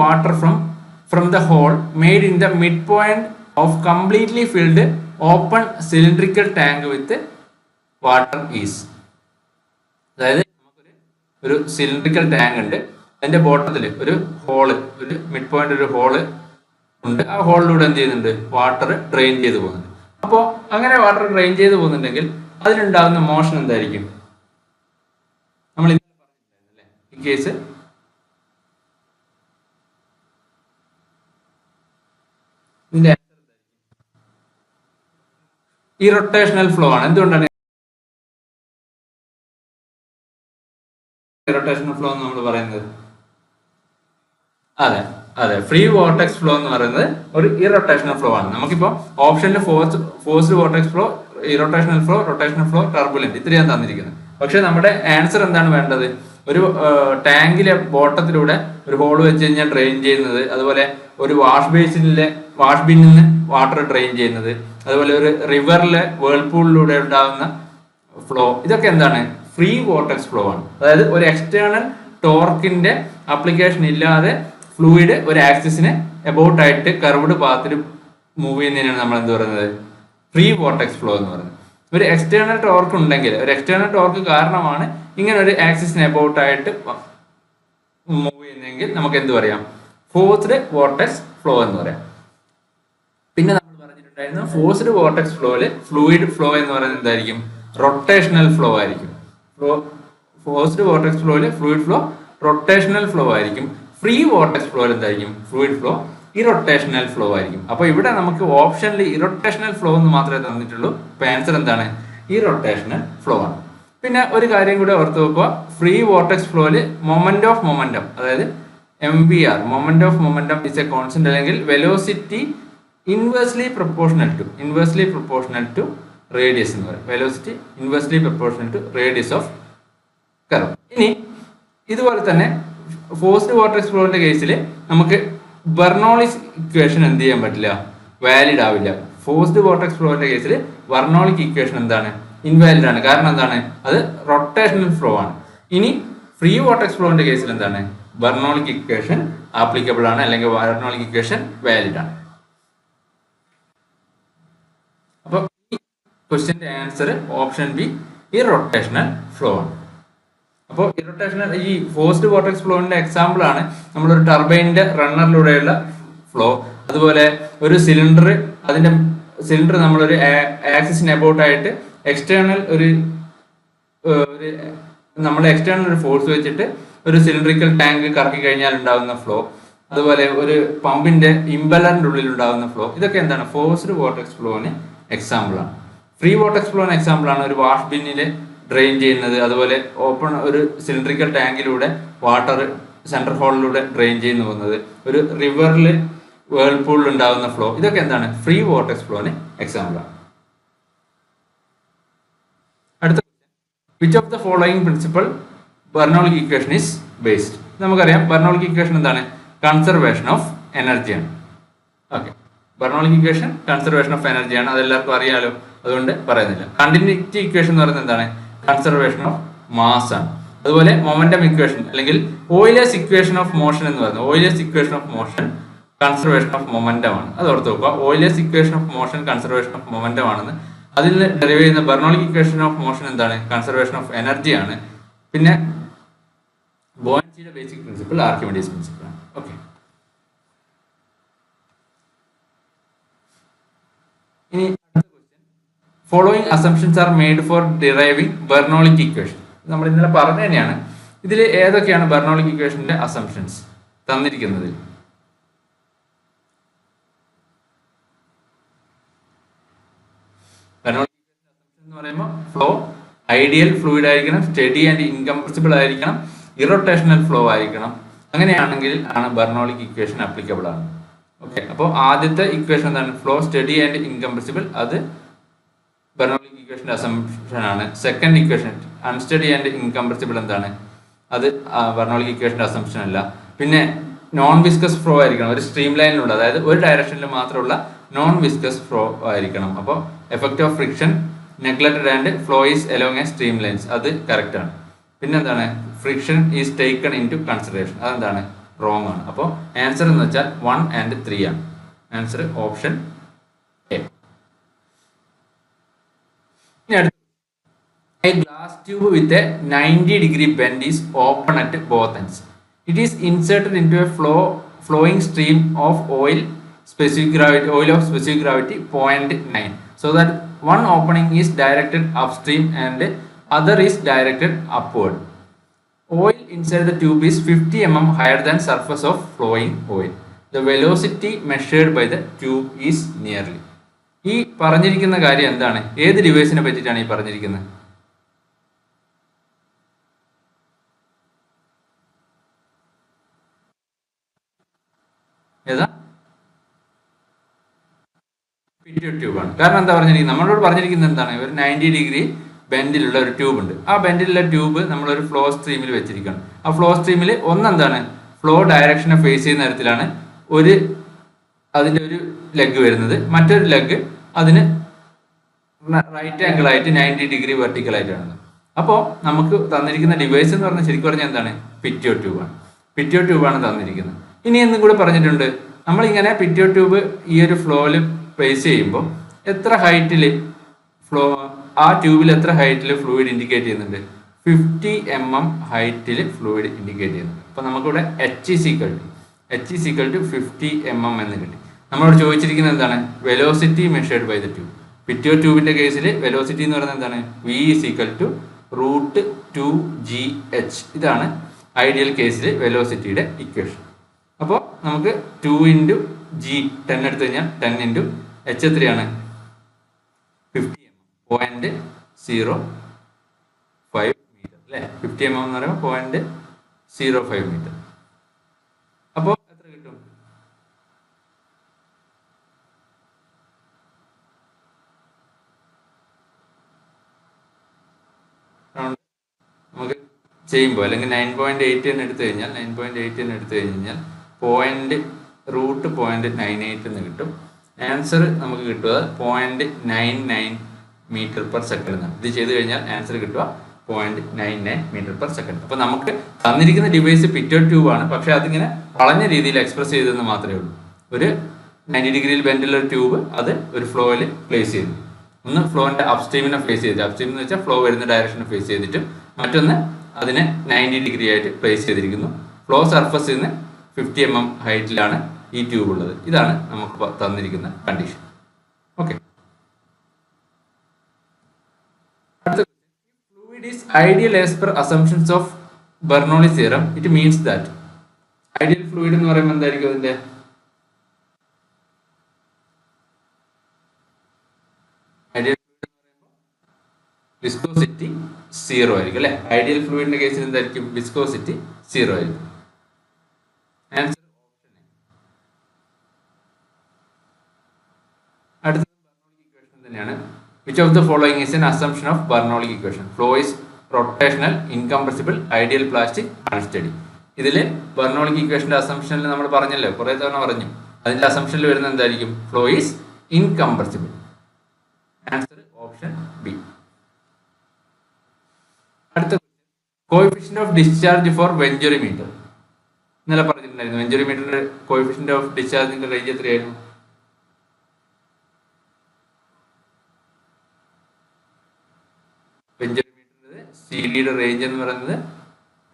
water from the hole made in the midpoint of completely filled open cylindrical tank with water is. അതായത് നമുക്കൊരു ഒരു cylindrical tank ഉണ്ട്, അതിന്റെ ബോട്ടത്തിൽ ഒരു hall, ഒരു മിഡ് പോയിന്റ് ഒരു ഹോള് ഉണ്ട്. ആ ഹോളിലൂടെ എന്ത് ചെയ്യുന്നുണ്ട്? വാട്ടർ ഡ്രെയിൻ ചെയ്ത് പോകുന്നുണ്ട്. അപ്പോൾ അങ്ങനെ വാട്ടർ ഡ്രെയിൻ ചെയ്ത് പോകുന്നുണ്ടെങ്കിൽ അതിനുണ്ടാകുന്ന മോഷൻ എന്തായിരിക്കും? നമ്മൾ ഇന്നലെ പറഞ്ഞിട്ടുണ്ടായിരുന്നല്ലേ ഈ കേസ്. ഇതിന്റെ ഈ റൊട്ടേഷണൽ ഫ്ലോ ആണ്. എന്തുകൊണ്ടാണ് റൊട്ടേഷണൽ ഫ്ലോ എന്ന് നമ്മൾ പറയുന്നത്? അതെ അതെ, ഫ്രീ വോർട്ടെക്സ് ഫ്ലോ എന്ന് പറയുന്നത് ഒരു ഇറൊട്ടേഷണൽ ഫ്ലോ ആണ്. നമുക്കിപ്പോൾ ഓപ്ഷനിൽ forced vortex flow, irrotational flow, rotational flow, turbulent ഇത്രയാണ് തന്നിരിക്കുന്നത്. പക്ഷെ നമ്മുടെ ആൻസർ എന്താണ് വേണ്ടത്? ഒരു ടാങ്കിലെ ബോട്ടത്തിലൂടെ ഒരു ഹോൾ വെച്ച് കഴിഞ്ഞാൽ ഡ്രെയിൻ ചെയ്യുന്നത്, അതുപോലെ ഒരു വാഷ് ബിന്നിൽ നിന്ന് വാട്ടർ ഡ്രെയിൻ ചെയ്യുന്നത്, അതുപോലെ ഒരു റിവറിലെ വേൾപൂളിലൂടെ ഉണ്ടാകുന്ന ഫ്ലോ, ഇതൊക്കെ എന്താണ്? ഫ്രീ വോർട്ടെക്സ് ഫ്ലോ ആണ്. അതായത് ഒരു എക്സ്റ്റേണൽ ടോർക്കിന്റെ ആപ്ലിക്കേഷൻ ഇല്ലാതെ ഫ്ലൂയിഡ് ഒരു ആക്സിസിന് എബൌട്ട് ആയിട്ട് കർവ്ഡ് പാത്തിൽ മൂവ് ചെയ്യുന്നതിനാണ് നമ്മൾ എന്ത് പറയുന്നത്? ഫ്രീ വോർട്ടെക്സ് ഫ്ലോ എന്ന് പറയുന്നത്. ഒരു എക്സ്റ്റേണൽ ടോർക്ക് ഉണ്ടെങ്കിൽ, ഒരു എക്സ്റ്റേണൽ ടോർക്ക് കാരണമാണ് ഇങ്ങനെ ഒരു ആക്സിസിന് എബൌട്ട് ആയിട്ട് മൂവ് ചെയ്യുന്നതെങ്കിൽ നമുക്ക് എന്ത് പറയാം? ഫോഴ്സ്ഡ് വോർട്ടെക്സ് ഫ്ലോ എന്ന് പറയാം. പിന്നെ നമ്മൾ പറഞ്ഞിട്ടുണ്ടായിരുന്നു ഫോഴ്സ്ഡ് വോർട്ടെക്സ് ഫ്ലോയില് ഫ്ലൂയിഡ് ഫ്ലോ എന്ന് പറയുന്നത് എന്തായിരിക്കും? റൊട്ടേഷണൽ ഫ്ലോ ആയിരിക്കും. ഫോഴ്സ്ഡ് വോർട്ടെക്സ് ഫ്ലോയില് ഫ്ലൂയിഡ് ഫ്ലോ റൊട്ടേഷണൽ ഫ്ലോ ആയിരിക്കും. ഫ്രീ വോർട്ടെക്സ് ഫ്ലോയിൽ എന്തായിരിക്കും? ഫ്ലൂയിഡ് ഫ്ലോ ഇറൊട്ടേഷണൽ ഫ്ലോ ആയിരിക്കും. അപ്പൊ ഇവിടെ നമുക്ക് ഓപ്ഷനിൽ ഇറൊട്ടേഷണൽ ഫ്ലോ എന്ന് മാത്രമേ തന്നിട്ടുള്ളൂ. അപ്പൊ ആൻസർ എന്താണ്? ഇറൊട്ടേഷണൽ ഫ്ലോ ആണ്. പിന്നെ ഒരു കാര്യം കൂടെ ഓർത്ത് വെക്കുക, ഫ്രീ വോർട്ടെക്സ് ഫ്ലോയില് മൊമെന്റ് ഓഫ് മൊമെന്റം, അതായത് MVR, moment of momentum is a constant, അല്ലെങ്കിൽ velocity inversely proportional to radius എന്ന് പറയും. Velocity inversely proportional to radius of curve. ഇനി ഇതുപോലെ തന്നെ ഫോഴ്സ്ഡ് വോർട്ടെക്സ് ഫ്ലോന്റെ കേസിൽ നമുക്ക് ബെർണോളിസ് ഇക്വേഷൻ എന്ത് ചെയ്യാൻ പറ്റില്ല? വാലിഡ് ആവില്ല. ഫോഴ്സ്ഡ് വോർട്ടെക്സ് ഫ്ലോന്റെ കേസിൽ ബെർണോളിക് ഇക്വേഷൻ എന്താണ്? ഇൻവാലിഡ് ആണ്. കാരണം എന്താണ്? അത് റൊട്ടേഷണൽ ഫ്ലോ ആണ്. ഇനി ഫ്രീ വോർട്ടെക്സ് ഫ്ലോന്റെ കേസിൽ എന്താണ്? ബെർണോളിക് ഇക്വേഷൻ ആപ്ലിക്കബിൾ ആണ്, അല്ലെങ്കിൽ ബെർണോളിക് ഇക്വേഷൻ വാലിഡ് ആണ്. അപ്പൊ ഈ ക്വസ്റ്റ്യന്റെ answer option B irrotational flow ആണ്. അപ്പോൾ ഇറൊട്ടേഷണൽ ഈ ഫോഴ്സ്ഡ് വോർട്ടെക്സ് ഫ്ലോന്റെ എക്സാമ്പിൾ ആണ് നമ്മളൊരു ടർബൈനിന്റെ റണ്ണറിലൂടെയുള്ള ഫ്ലോ, അതുപോലെ ഒരു സിലിണ്ടർ നമ്മളൊരു ആക്സിസിന് എബൌട്ട് ആയിട്ട് എക്സ്റ്റേണൽ നമ്മൾ എക്സ്റ്റേണൽ ഒരു ഫോഴ്സ് വെച്ചിട്ട് ഒരു സിലിണ്ടറിക്കൽ ടാങ്ക് കറക്കി കഴിഞ്ഞാൽ ഉണ്ടാകുന്ന ഫ്ലോ, അതുപോലെ ഒരു പമ്പിന്റെ ഇമ്പലറിന്റെ ഉള്ളിൽ ഉണ്ടാകുന്ന ഫ്ലോ, ഇതൊക്കെ എന്താണ്? ഫോഴ്സ്ഡ് വോർട്ടെക്സ് ഫ്ലോന് എക്സാമ്പിൾ ആണ്. ഫ്രീ വോർട്ടെക്സ് ഫ്ലോന് എക്സാമ്പിൾ ആണ് ഒരു വാഷ് ബിന്നില് ഡ്രെയിൻ ചെയ്യുന്നത്, അതുപോലെ ഓപ്പൺ ഒരു സിലിണ്ടറിക്കൽ ടാങ്കിലൂടെ വാട്ടർ സെൻട്രൽ ഹോളിലൂടെ ഡ്രെയിൻ ചെയ്യുന്നു പോകുന്നത്, ഒരു റിവറിൽ വേൾപൂളിൽ ഉണ്ടാകുന്ന ഫ്ലോ, ഇതൊക്കെ എന്താണ്? ഫ്രീ വോർട്ടെക്സ് ഫ്ലോന് എക്സാമ്പിൾ ആണ്. അടുത്ത, which of the following principle Bernoulli equation is based? നമുക്കറിയാം ബെർണോളിക് ഇക്വേഷൻ എന്താണ്? കൺസർവേഷൻ ഓഫ് എനർജിയാണ്. Okay, Bernoulli equation conservation of എനർജിയാണ്, അതെല്ലാവർക്കും അറിയാലോ, അതുകൊണ്ട് പറയുന്നില്ല. കണ്ടിന്യൂറ്റി ഇക്വേഷൻ എന്ന് പറയുന്നത് എന്താണ്? കൺസർവേഷൻ ഓഫ് മാസ് ആണ്. അതുപോലെ മൊമെന്റം ഇക്വേഷൻ അല്ലെങ്കിൽ ഓയിലേഴ്സ് ഇക്വേഷൻ ഓഫ് മോഷൻ എന്ന് പറയുന്നത്, Euler's equation of motion conservation of momentum ആണ്. അത് ഓർത്ത് നോക്കുക. Euler's equation of motion conservation of momentum ആണെന്ന്. അതിൽ നിന്ന് ഡെറിവ് ചെയ്യുന്ന ബെർണോളിക് ഇക്വേഷൻ ഓഫ് മോഷൻ എന്താണ്? കൺസർവേഷൻ ഓഫ് എനർജി ആണ്. പിന്നെ ബോയൻസിയുടെ ബേസിക് പ്രിൻസിപ്പിൾ ആർക്കിമിഡീസ് പ്രിൻസിപ്പിൾ ആണ്. ഓക്കെ, ഇനി following assumptions are made for deriving Bernoulli equation. നമ്മൾ ഇന്നലെ പറഞ്ഞു തന്നെയാണ്. ഇതിൽ ഏതൊക്കെയാണ് ബെർണോളിക് ഇക്വേഷന്റെ അസംഷൻസ് തന്നിരിക്കുന്നത്? ബെർണോളിക് ഇക്വേഷന്റെ അസംഷൻ എന്ന് പറയുമ്പോൾ ഫ്ലോ ഐഡിയൽ ഫ്ലൂയിഡ് ആയിരിക്കണം, സ്റ്റഡി ആൻഡ് ഇൻകംപ്രസിബിൾ ആയിരിക്കണം, ഇറൊട്ടേഷണൽ ഫ്ലോ ആയിരിക്കണം. അങ്ങനെയാണെങ്കിൽ ആണ് ബെർണോളിക് ഇക്വേഷൻ അപ്ലിക്കബിൾ ആണ്. ഓക്കെ, അപ്പോൾ ആദ്യത്തെ ഇക്വേഷൻ എന്താണ്? ഫ്ലോ സ്റ്റഡി ആൻഡ് ഇൻകംപ്രസിബിൾ, അത് ബെർണോളിക് ഇക്വേഷന്റെ അസംഷൻ ആണ്. Second equation unsteady and incompressible എന്താണ്? അത് ബെർണോളിക് ഇക്വേഷന്റെ അസംഷൻ അല്ല. പിന്നെ നോൺ വിസ്കസ് ഫ്ലോ ആയിരിക്കണം, ഒരു സ്ട്രീം ലൈനിലുള്ള, അതായത് ഒരു ഡയറക്ഷനിൽ മാത്രമുള്ള നോൺ വിസ്കസ് ഫ്ലോ ആയിരിക്കണം. അപ്പോൾ effect of friction neglected and flow is along a stream lines, അത് കറക്റ്റ് ആണ്. പിന്നെന്താണ്? Friction is taken into consideration, അതെന്താണ്? റോങ് ആണ്. അപ്പോൾ ആൻസർ എന്ന് വെച്ചാൽ 1 and 3 ആണ്. Answer option A. ഇനി അടുത്ത A glass tube with a 90-degree bend is open at both ends. It is inserted into a flowing stream of oil of specific gravity 0.9, so that one opening is directed upstream and other is directed upward. Oil inside the tube is 50 mm higher than surface of flowing oil. The velocity measured by the tube is nearly. ഈ പറഞ്ഞിരിക്കുന്ന കാര്യം എന്താണ്? ഏത് ഡിവൈസിനെ പറ്റിയിട്ടാണ് ഈ പറഞ്ഞിരിക്കുന്നത്? ഏതാ? പിറ്റ്യൂട്ട് ട്യൂബാണ്. കാരണം എന്താ പറഞ്ഞിരിക്കുന്നത്? നമ്മളോട് പറഞ്ഞിരിക്കുന്നത് എന്താണ്? ഒരു 90 ഡിഗ്രി ബെൻഡിലുള്ള ഒരു ട്യൂബ് ഉണ്ട്. ആ ബെൻഡിലുള്ള ട്യൂബ് നമ്മളൊരു ഫ്ലോ സ്ട്രീമിൽ വെച്ചിരിക്കണം. ആ ഫ്ലോ സ്ട്രീമിൽ ഒന്നെന്താണ്, ഫ്ലോ ഡയറക്ഷനെ ഫേസ് ചെയ്യുന്ന തരത്തിലാണ് അതിൻ്റെ ഒരു ലെഗ് വരുന്നത്. മറ്റൊരു ലെഗ് അതിന് റൈറ്റ് ആംഗിൾ ആയിട്ട് 90 ഡിഗ്രി വെർട്ടിക്കൽ ആയിട്ടാണ്. അപ്പോൾ നമുക്ക് തന്നിരിക്കുന്ന ഡിവൈസ് എന്ന് പറഞ്ഞാൽ ശരിക്കും പറഞ്ഞാൽ എന്താണ്? പിറ്റ്യൂട്ട് ട്യൂബാണ്. പിറ്റ്യൂട്ട് ട്യൂബാണ് തന്നിരിക്കുന്നത്. ഇനി എന്നും കൂടെ പറഞ്ഞിട്ടുണ്ട്, നമ്മളിങ്ങനെ പിറ്റ്യൂട്ട് ട്യൂബ് ഈ ഒരു ഫ്ലോയിൽ പ്ലേസ് ചെയ്യുമ്പോൾ എത്ര ഹൈറ്റിൽ ആ ട്യൂബിൽ എത്ര ഹൈറ്റിൽ ഫ്ലൂയിഡ് ഇൻഡിക്കേറ്റ് ചെയ്യുന്നുണ്ട്? 50 mm ഹൈറ്റിൽ ഫ്ലൂയിഡ് ഇൻഡിക്കേറ്റ് ചെയ്യുന്നുണ്ട്. അപ്പോൾ നമുക്കിവിടെ H is equal to 50 mm എന്ന് കിട്ടി. നമ്മളോട് ചോദിച്ചിരിക്കുന്നത് എന്താണ്? Velocity measured by the tube. Pitot ട്യൂബിന്റെ കേസിൽ വെലോസിറ്റി എന്ന് പറയുന്നത് എന്താണ്? V is equal to √2gh. ഇതാണ് ഐഡിയൽ കേസിൽ വെലോസിറ്റിയുടെ ഇക്വേഷൻ. അപ്പോൾ നമുക്ക് 2 × g 10 എടുത്തു കഴിഞ്ഞാൽ 10 × h എത്രയാണ്? 50 mm, 0.05 മീറ്റർ അല്ലേ? 50 mm എന്ന് പറയുമ്പോൾ 0.05 മീറ്റർ. അപ്പോൾ എത്ര കിട്ടും? നമുക്ക് ചെയ്യുമ്പോൾ അല്ലെങ്കിൽ 9.8 എന്ന് എടുത്തു കഴിഞ്ഞാൽ 0.98 എന്ന് കിട്ടും. ആൻസർ നമുക്ക് കിട്ടുക 0.99 മീറ്റർ പെർ സെക്കൻഡ് എന്നാണ്. ഇത് ചെയ്ത് കഴിഞ്ഞാൽ ആൻസർ കിട്ടുക 0.99 മീറ്റർ പെർ സെക്കൻഡ്. അപ്പോൾ നമുക്ക് തന്നിരിക്കുന്ന ഡിവൈസ് പിറ്റ്യൂട്ട് ട്യൂബ് ആണ്, പക്ഷെ അതിങ്ങനെ വളഞ്ഞ രീതിയിൽ എക്സ്പ്രസ് ചെയ്തെന്ന് മാത്രമേ ഉള്ളൂ. ഒരു 90 ഡിഗ്രിയിൽ ബെൻഡുള്ള ഒരു ട്യൂബ് അത് ഒരു ഫ്ലോയിൽ പ്ലേസ് ചെയ്തു. ഒന്ന് ഫ്ലോന്റെ അപ്സ്ട്രീമിനെ ഫേസ് ചെയ്ത്, അപ്സ്ട്രീം എന്ന് വെച്ചാൽ ഫ്ലോ വരുന്ന ഡയറക്ഷനെ ഫേസ് ചെയ്തിട്ടും മറ്റൊന്ന് അതിനെ 90 ഡിഗ്രി ആയിട്ട് പ്ലേസ് ചെയ്തിരിക്കുന്നു. ഫ്ലോ സർഫസിൽ നിന്ന് 50 mm ഹൈറ്റിലാണ് ഈ ട്യൂബ് ഉള്ളത്. ഇതാണ് നമുക്ക് തന്നിരിക്കുന്ന കണ്ടീഷൻ. ഓക്കെ, അടുത്ത fluid is ideal as per assumptions of Bernoulli theorem. It means that ideal fluid എന്ന് പറയുമ്പോൾ എന്തായിരിക്കും അതിന്റെ ഐഡിയൽ ഫ്ലൂയിഡ് എന്ന് പറയുമ്പോൾ വിസ്കോസിറ്റി 0 ആയിരിക്കും അല്ലെ? ഐഡിയൽ ഫ്ലൂയിഡിന്റെ കേസിൽ എന്തായിരിക്കും? വിസ്കോസിറ്റി 0 ആയിരിക്കും. ആൻസർ അടുത്തത് ബെർണോളിക് ഇക്വേഷൻ തന്നെയാണ്. Which of the following is an assumption of Bernoulli equation? Flow is rotational, incompressible, ideal, plastic, unsteady. ഇതിൽ ബെർണോളിക് ഇക്വേഷന്റെ അസംഷനിൽ നമ്മൾ പറഞ്ഞല്ലോ, കുറെ തവണ പറഞ്ഞു. അതിന്റെ അസംഷനിൽ വരുന്ന എന്തായിരിക്കും? Flow is incompressible. Answer option B. അടുത്ത കോഎഫിഷ്യന്റ് ഓഫ് ഡിസ്ചാർജ് ഫോർ വെഞ്ചുറിമീറ്റർ. ഇന്നലെ പറഞ്ഞിട്ടുണ്ടായിരുന്നു വെഞ്ചുറിമീറ്ററിന്റെ കോഎഫിഷ്യന്റ് ഓഫ് ഡിസ്ചാർജിന്റെ റേഞ്ച് എത്രയായിരുന്നു? വെഞ്ചുറിമീറ്ററിന്റെ CD-യുടെ റേഞ്ച് എന്ന് പറയുന്നത്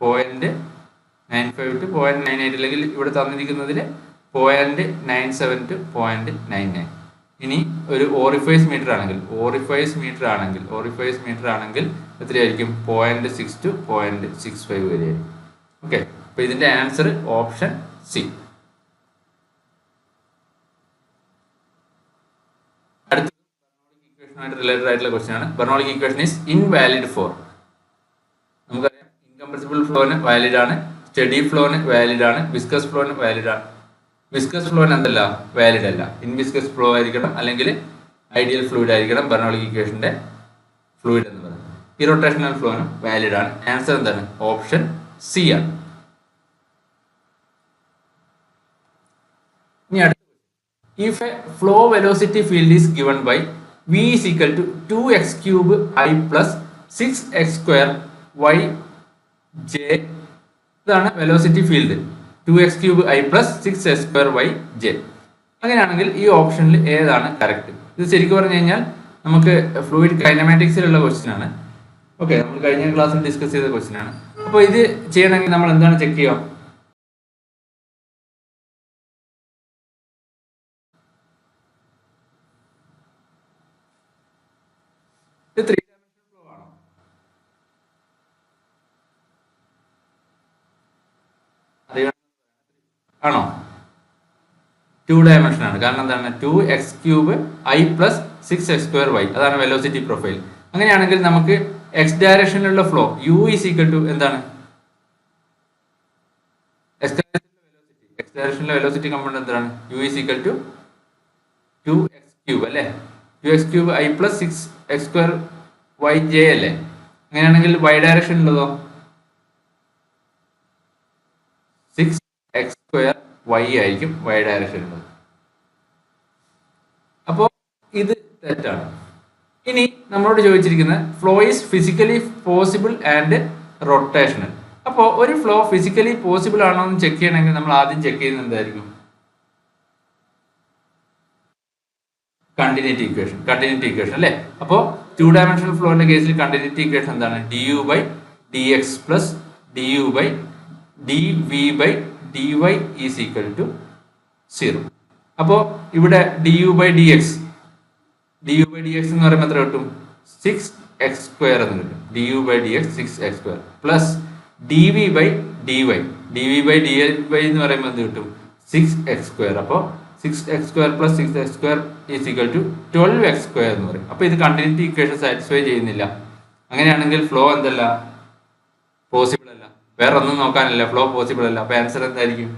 0.95 to 0.98, അല്ലെങ്കിൽ ഇവിടെ തന്നിരിക്കുന്നതിൽ 0.97 to 0.99. ഇനി ഒരു ഓറിഫൈസ് മീറ്റർ ആണെങ്കിൽ എത്രയായിരിക്കും? 0.6 to 0.65 വരെയായിരിക്കും. ഓക്കെ, അപ്പൊ ഇതിന്റെ ആൻസർ ഓപ്ഷൻ സി. അടുത്ത ബെർണോളിക് ഇക്വേഷനുമായിട്ട് റിലേറ്റഡ് ആയിട്ടുള്ള ക്വസ്റ്റ്യൻ ആണ്. Bernoulli equation is invalid four, നമുക്കറിയാം ഇൻകംപ്രസിബിൾ ഫ്ലോന് വാലിഡ് ആണ്, സ്റ്റഡി ഫ്ലോന് വാലിഡ് ആണ്, വിസ്കസ് ഫ്ലോന് വാലിഡ് ആണ്. വിസ്കസ് ഫ്ലോന് എന്തല്ല? വാലിഡ് അല്ല. ഇൻവിസ്കസ് ഫ്ലോ ആയിരിക്കണം, അല്ലെങ്കിൽ ഐഡിയൽ ഫ്ലൂയിഡ് ആയിരിക്കണം ബെർണോളിക് ഇക്വേഷന്റെ ഫ്ലൂയിഡ് എന്ന് പറയുന്നത്. ഇറോട്ടേഷണൽ ഫ്ലോനും വാലിഡ് ആണ്. ആൻസർ എന്താണ്? ഓപ്ഷൻ സി ആണ്. ഇനി അടുത്ത, if a flow velocity field is given by V is equal to 2x cube I plus 6x square y j, ഇതാണ് velocity field. 2x³ i plus 6x²y(j). അങ്ങനെയാണെങ്കിൽ ഈ ഓപ്ഷനിൽ ഏതാണ് കറക്റ്റ്? ഇത് ശരിക്കും പറഞ്ഞു കഴിഞ്ഞാൽ നമുക്ക് ഫ്ലൂയിഡ് കൈനമാറ്റിക്സിലുള്ള ക്വസ്റ്റ്യൻ ആണ്. ഓക്കെ, നമ്മൾ കഴിഞ്ഞ ക്ലാസ്സിൽ ഡിസ്കസ് ചെയ്ത ക്വസ്റ്റ്യൻ ആണ്. അപ്പോൾ ഇത് ചെയ്യണമെങ്കിൽ നമ്മൾ എന്താണ് ചെക്ക് ചെയ്യുക? ഇത് 3 ഡയമെൻഷണൽ ഫ്ലോ ആണോ? ആണോ? 2 ഡയമെൻഷൻ ആണ്. കാരണം എന്താണ്? 2x³ i plus 6x²y, അതാണ് വെലോസിറ്റി പ്രൊഫൈൽ. അങ്ങനെയാണെങ്കിൽ നമുക്ക് എക്സ് ഡയറക്ഷനിലുള്ള flow u is equal to എന്താണ്? എക്സ് ഡയറക്ഷനിലെ വെലോസിറ്റി കമ്പോണന്റ് എന്താണ്? u is equal to 2x³ അല്ലേ? 2x³ i plus 6x²y(j) അല്ലേ? അങ്ങനെയാണെങ്കിൽ y ഡയറക്ഷനിലുള്ളതോ 6x²y ആയിരിക്കും y ഡയറക്ഷനിലുള്ളത്. അപ്പോൾ ഇത് തെറ്റാണ്. ഇനി നമ്മളോട് ചോദിച്ചിരിക്കുന്നത് flow is physically possible and rotational. അപ്പോൾ ഒരു ഫ്ലോ ഫിസിക്കലി പോസിബിൾ ആണോ എന്ന് ചെക്ക് ചെയ്യണമെങ്കിൽ നമ്മൾ ആദ്യം ചെക്ക് ചെയ്യുന്നത് എന്തായിരിക്കും? കണ്ടിന്യൂറ്റി ഇക്വേഷൻ അല്ലേ? അപ്പോൾ 2 ഡയമെൻഷണൽ ഫ്ലോന്റെ കേസിൽ കണ്ടിന്യൂറ്റി ഇക്വേഷൻ എന്താണ്? du/dx plus du/dv/dy is equal to 0. അപ്പോൾ ഇവിടെ du/dx എന്ന് പറയുമ്പോൾ എത്ര കിട്ടും? 6x² എന്ന് കിട്ടും. du/dx 6x² പ്ലസ് dv/dy എന്ന് പറയുമ്പോൾ എന്ത് കിട്ടും? 6x². അപ്പോൾ 6x² plus 6x² is equal to 12x² എന്ന് പറയും. അപ്പോൾ ഇത് കണ്ടിന്യൂറ്റി ഇക്വേഷൻ സാറ്റിസ്ഫൈ ചെയ്യുന്നില്ല. അങ്ങനെയാണെങ്കിൽ ഫ്ലോ എന്തല്ല? പോസിബിൾ അല്ല. വേറെ ഒന്നും നോക്കാനില്ല, ഫ്ലോ പോസിബിൾ അല്ല. അപ്പോൾ ആൻസർ എന്തായിരിക്കും?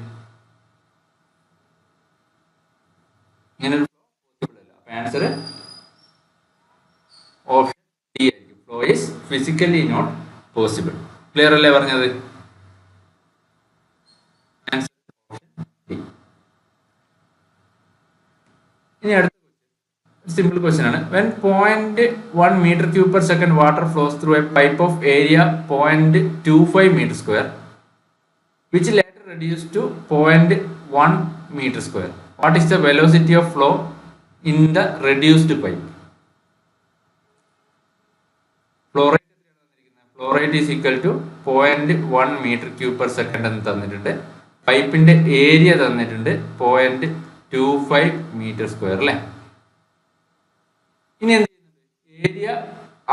ഇങ്ങനെ ഒരു ഫ്ലോ പോസിബിൾ അല്ല. അപ്പോൾ ആൻസർ ഓപ്ഷൻ ഡി ആയിരിക്കും. Flow is physically not possible. Clear അല്ലേ പറഞ്ഞത്? Answer option D. ഇനി അടുത്ത സിമ്പിൾ ക്വസ്റ്റ്യൻ ആണ്. When 0.1 m³/s water flows through a pipe of area 0.25 m², which later reduced to 0.1 m². What is the velocity of flow in the reduced pipe? Flow rate is equal to 0.1 m³/s എന്ന് തന്നിട്ടുണ്ട്. പൈപ്പിന്റെ area തന്നിട്ടുണ്ട് 0.25 m² അല്ലേ? ഇനി എന്ത് area?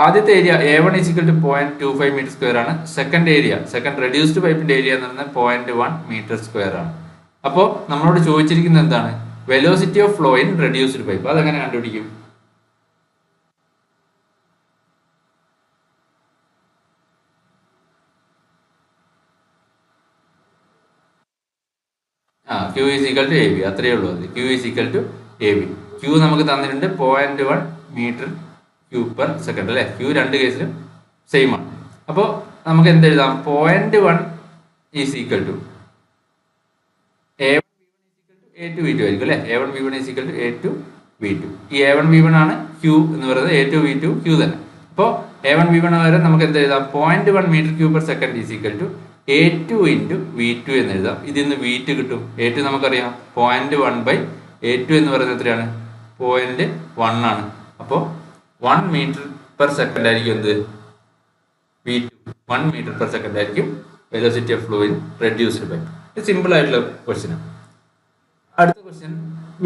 ആദ്യത്തെ area A1 is equal to 0.25 m² ആണ്. Second reduced പൈപ്പിന്റെ ഏരിയ എന്ന് പറയുന്നത് 0.1 m² ആണ്. അപ്പോൾ നമ്മളോട് ചോദിച്ചിരിക്കുന്നത് എന്താണ്? Velocity of flow in reduced pipe. അതെങ്ങനെ കണ്ടുപിടിക്കും? Q is equal to AB. അത്രയേ ഉള്ളൂ. അത് Q is equal to AB. Q നമുക്ക് തന്നിട്ടുണ്ട് 0.1 m³/s അല്ലേ? Q രണ്ട് കേസിലും സെയിം ആണ്. അപ്പോൾ നമുക്ക് എന്ത് എഴുതാം? 0.1 ഈസ് ഈക്വൽ ടു A1V1 ആയിരിക്കും അല്ലേ? A1V1 is equal to A2V2. ഈ A1V1 ആണ് Q എന്ന് പറയുന്നത്. A2V2 Q തന്നെ. അപ്പോൾ A1V1 വരെ നമുക്ക് എന്ത് എഴുതാം? 0.1 m³/s is equal to A2 × V2 എന്ന് എഴുതാം. ഇതിന്ന് V2 കിട്ടും. A2 നമുക്കറിയാം 0.1/A2 എന്ന് പറയുന്നത് എത്രയാണ്? 0.1 ആണ്. അപ്പോൾ 1 m/s ആയിരിക്കും എന്ത്? V2 1 m/s ആയിരിക്കും velocity of flow in reduced pipe. ഇത് സിമ്പിൾ ആയിട്ടുള്ള ക്വസ്റ്റ്യൻ ആണ്. അടുത്ത question,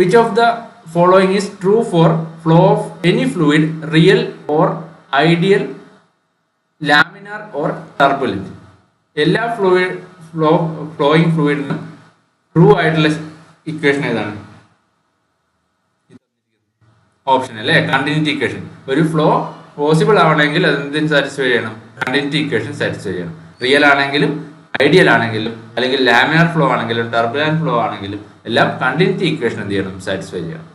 which of the following is true for flow of any fluid, real or ideal, laminar or turbulent? എല്ലാ ഫ്ലോയിങ് ഫ്ലൂയിഡിന് ട്രൂ ആയിട്ടുള്ള equation ഏതാണ്? Option അല്ലേ? Continuity equation. ഒരു flow possible ആവണമെങ്കിൽ അതെന്തിന് സാറ്റിസ്ഫൈ ചെയ്യണം? കണ്ടിന്യൂറ്റി ഇക്വേഷൻ സാറ്റിസ്ഫൈ ചെയ്യണം. റിയൽ ആണെങ്കിലും ideal ആണെങ്കിലും അല്ലെങ്കിൽ ലാമിനാർ ഫ്ലോ ആണെങ്കിലും ടർബുലന്റ് ഫ്ലോ ആണെങ്കിലും എല്ലാം കണ്ടിന്യൂറ്റി ഇക്വേഷൻ എന്ത് ചെയ്യണം? സാറ്റിസ്ഫൈ ചെയ്യണം.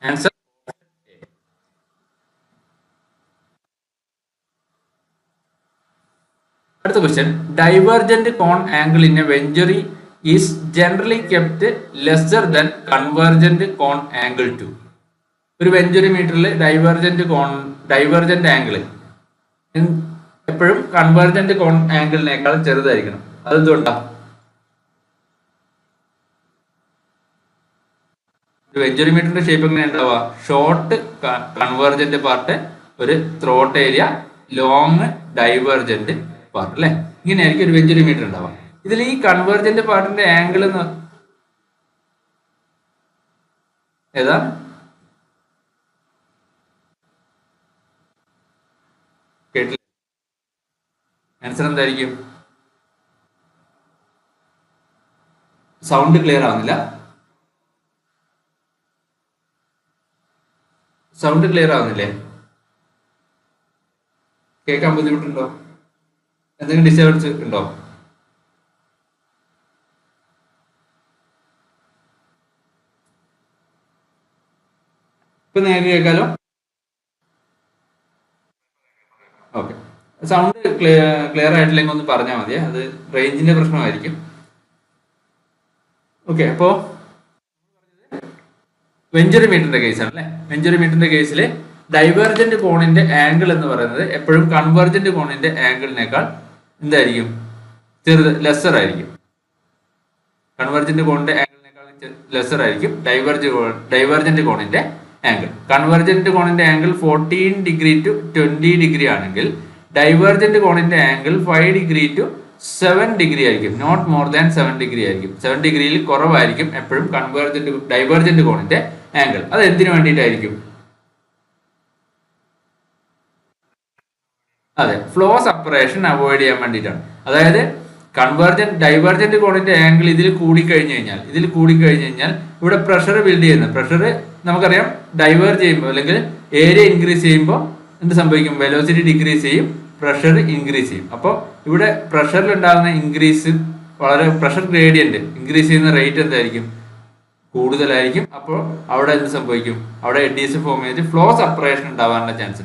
ആൻസർ അടുത്ത question, divergent cone angle in A venturi is generally kept lesser than convergent cone angle two. ഒരു വെഞ്ചുറി മീറ്ററിൽ ഡൈവേർജന്റ് ആംഗിൾ എപ്പോഴും കൺവേർജന്റ് കോൺ ആംഗിളിനേക്കാൾ ചെറുതായിരിക്കണം. അതെന്തുകൊണ്ടാ? ഒരു വെഞ്ചുറിമീറ്ററിന്റെ ഷേപ്പ് എങ്ങനെ ഉണ്ടാവുക? ഷോർട്ട് കൺവേർജന്റ് പാർട്ട്, ഒരു throat area, long divergent part അല്ലെ? ഇങ്ങനെയായിരിക്കും ഒരു വെഞ്ചുറിമീറ്റർ ഉണ്ടാവുക. ഇതിൽ ഈ കൺവേർജന്റ് പാർട്ടിന്റെ ആംഗിൾ ഏതാ? കേട്ടില്ല. ആൻസർ എന്തായിരിക്കും? സൗണ്ട് ക്ലിയർ ആവുന്നില്ല. സൗണ്ട് ക്ലിയർ ആവുന്നില്ലേ? കേൾക്കാൻ ബുദ്ധിമുട്ടുണ്ടോ? എന്തെങ്കിലും ഡിസ്റ്റർബൻസ് ഉണ്ടോ? ഇപ്പൊ നേരെ കേൾക്കാലോ? ഓക്കെ. സൗണ്ട് ക്ലിയർ ആയിട്ടില്ലെങ്കിൽ ഒന്ന് പറഞ്ഞാൽ മതിയെ, അത് റേഞ്ചിന്റെ പ്രശ്നമായിരിക്കും. ഓക്കെ, അപ്പോ വെഞ്ചുറിമീറ്ററിന്റെ കേസാണ് അല്ലെ? വെഞ്ചുറിമീറ്ററിന്റെ കേസിൽ ഡൈവേർജന്റ് കോണിന്റെ ആംഗിൾ എന്ന് പറയുന്നത് എപ്പോഴും കൺവേർജന്റ് കോണിന്റെ ആംഗിളിനേക്കാൾ എന്തായിരിക്കും? ലെസർ ആയിരിക്കും. കൺവേർജന്റ് കോണിന്റെ ആംഗിളിനേക്കാൾ ലെസർ ആയിരിക്കും ഡൈവേർജന്റ് കോണിന്റെ ആംഗിൾ. കൺവേർജന്റ് കോണിന്റെ ആംഗിൾ 14 ഡിഗ്രി ടു 20 ഡിഗ്രി ആണെങ്കിൽ ഡൈവേർജന്റ് കോണിന്റെ ആംഗിൾ 5 ഡിഗ്രി ടു 7 ഡിഗ്രി ആയിരിക്കും. നോട്ട് മോർ ദാൻ 7 ഡിഗ്രി ആയിരിക്കും. 7 ഡിഗ്രിയിൽ കുറവായിരിക്കും എപ്പോഴും ഡൈവേർജന്റ് കോണിന്റെ ആംഗിൾ. അത് എന്തിനു വേണ്ടിയിട്ടായിരിക്കും? അതെ, ഫ്ലോ സെപ്പറേഷൻ അവോയ്ഡ് ചെയ്യാൻ വേണ്ടിയിട്ടാണ്. അതായത് ഡൈവേർജന്റ് കോണിന്റെ ആംഗിൾ ഇതിൽ കൂടിക്കഴിഞ്ഞു കഴിഞ്ഞാൽ ഇവിടെ പ്രഷർ ബിൽഡ് ചെയ്യുന്നത്. പ്രഷർ നമുക്കറിയാം, ഡൈവേർജ് ചെയ്യുമ്പോൾ അല്ലെങ്കിൽ ഏരിയ ഇൻക്രീസ് ചെയ്യുമ്പോൾ എന്ത് സംഭവിക്കും? വെലോസിറ്റി ഡിക്രീസ് ചെയ്യും, പ്രഷർ ഇൻക്രീസ് ചെയ്യും. അപ്പോൾ ഇവിടെ പ്രഷറിൽ ഉണ്ടാകുന്ന ഇൻക്രീസ് പ്രഷർ ഗ്രേഡിയന്റ് ഇൻക്രീസ് ചെയ്യുന്ന റേറ്റ് എന്തായിരിക്കും? കൂടുതലായിരിക്കും. അപ്പോൾ അവിടെ എന്ത് സംഭവിക്കും? അവിടെ എഡീസ് ഫോം ചെയ്ത് ഫ്ലോ സെപ്പറേഷൻ ഉണ്ടാവാനുള്ള ചാൻസ്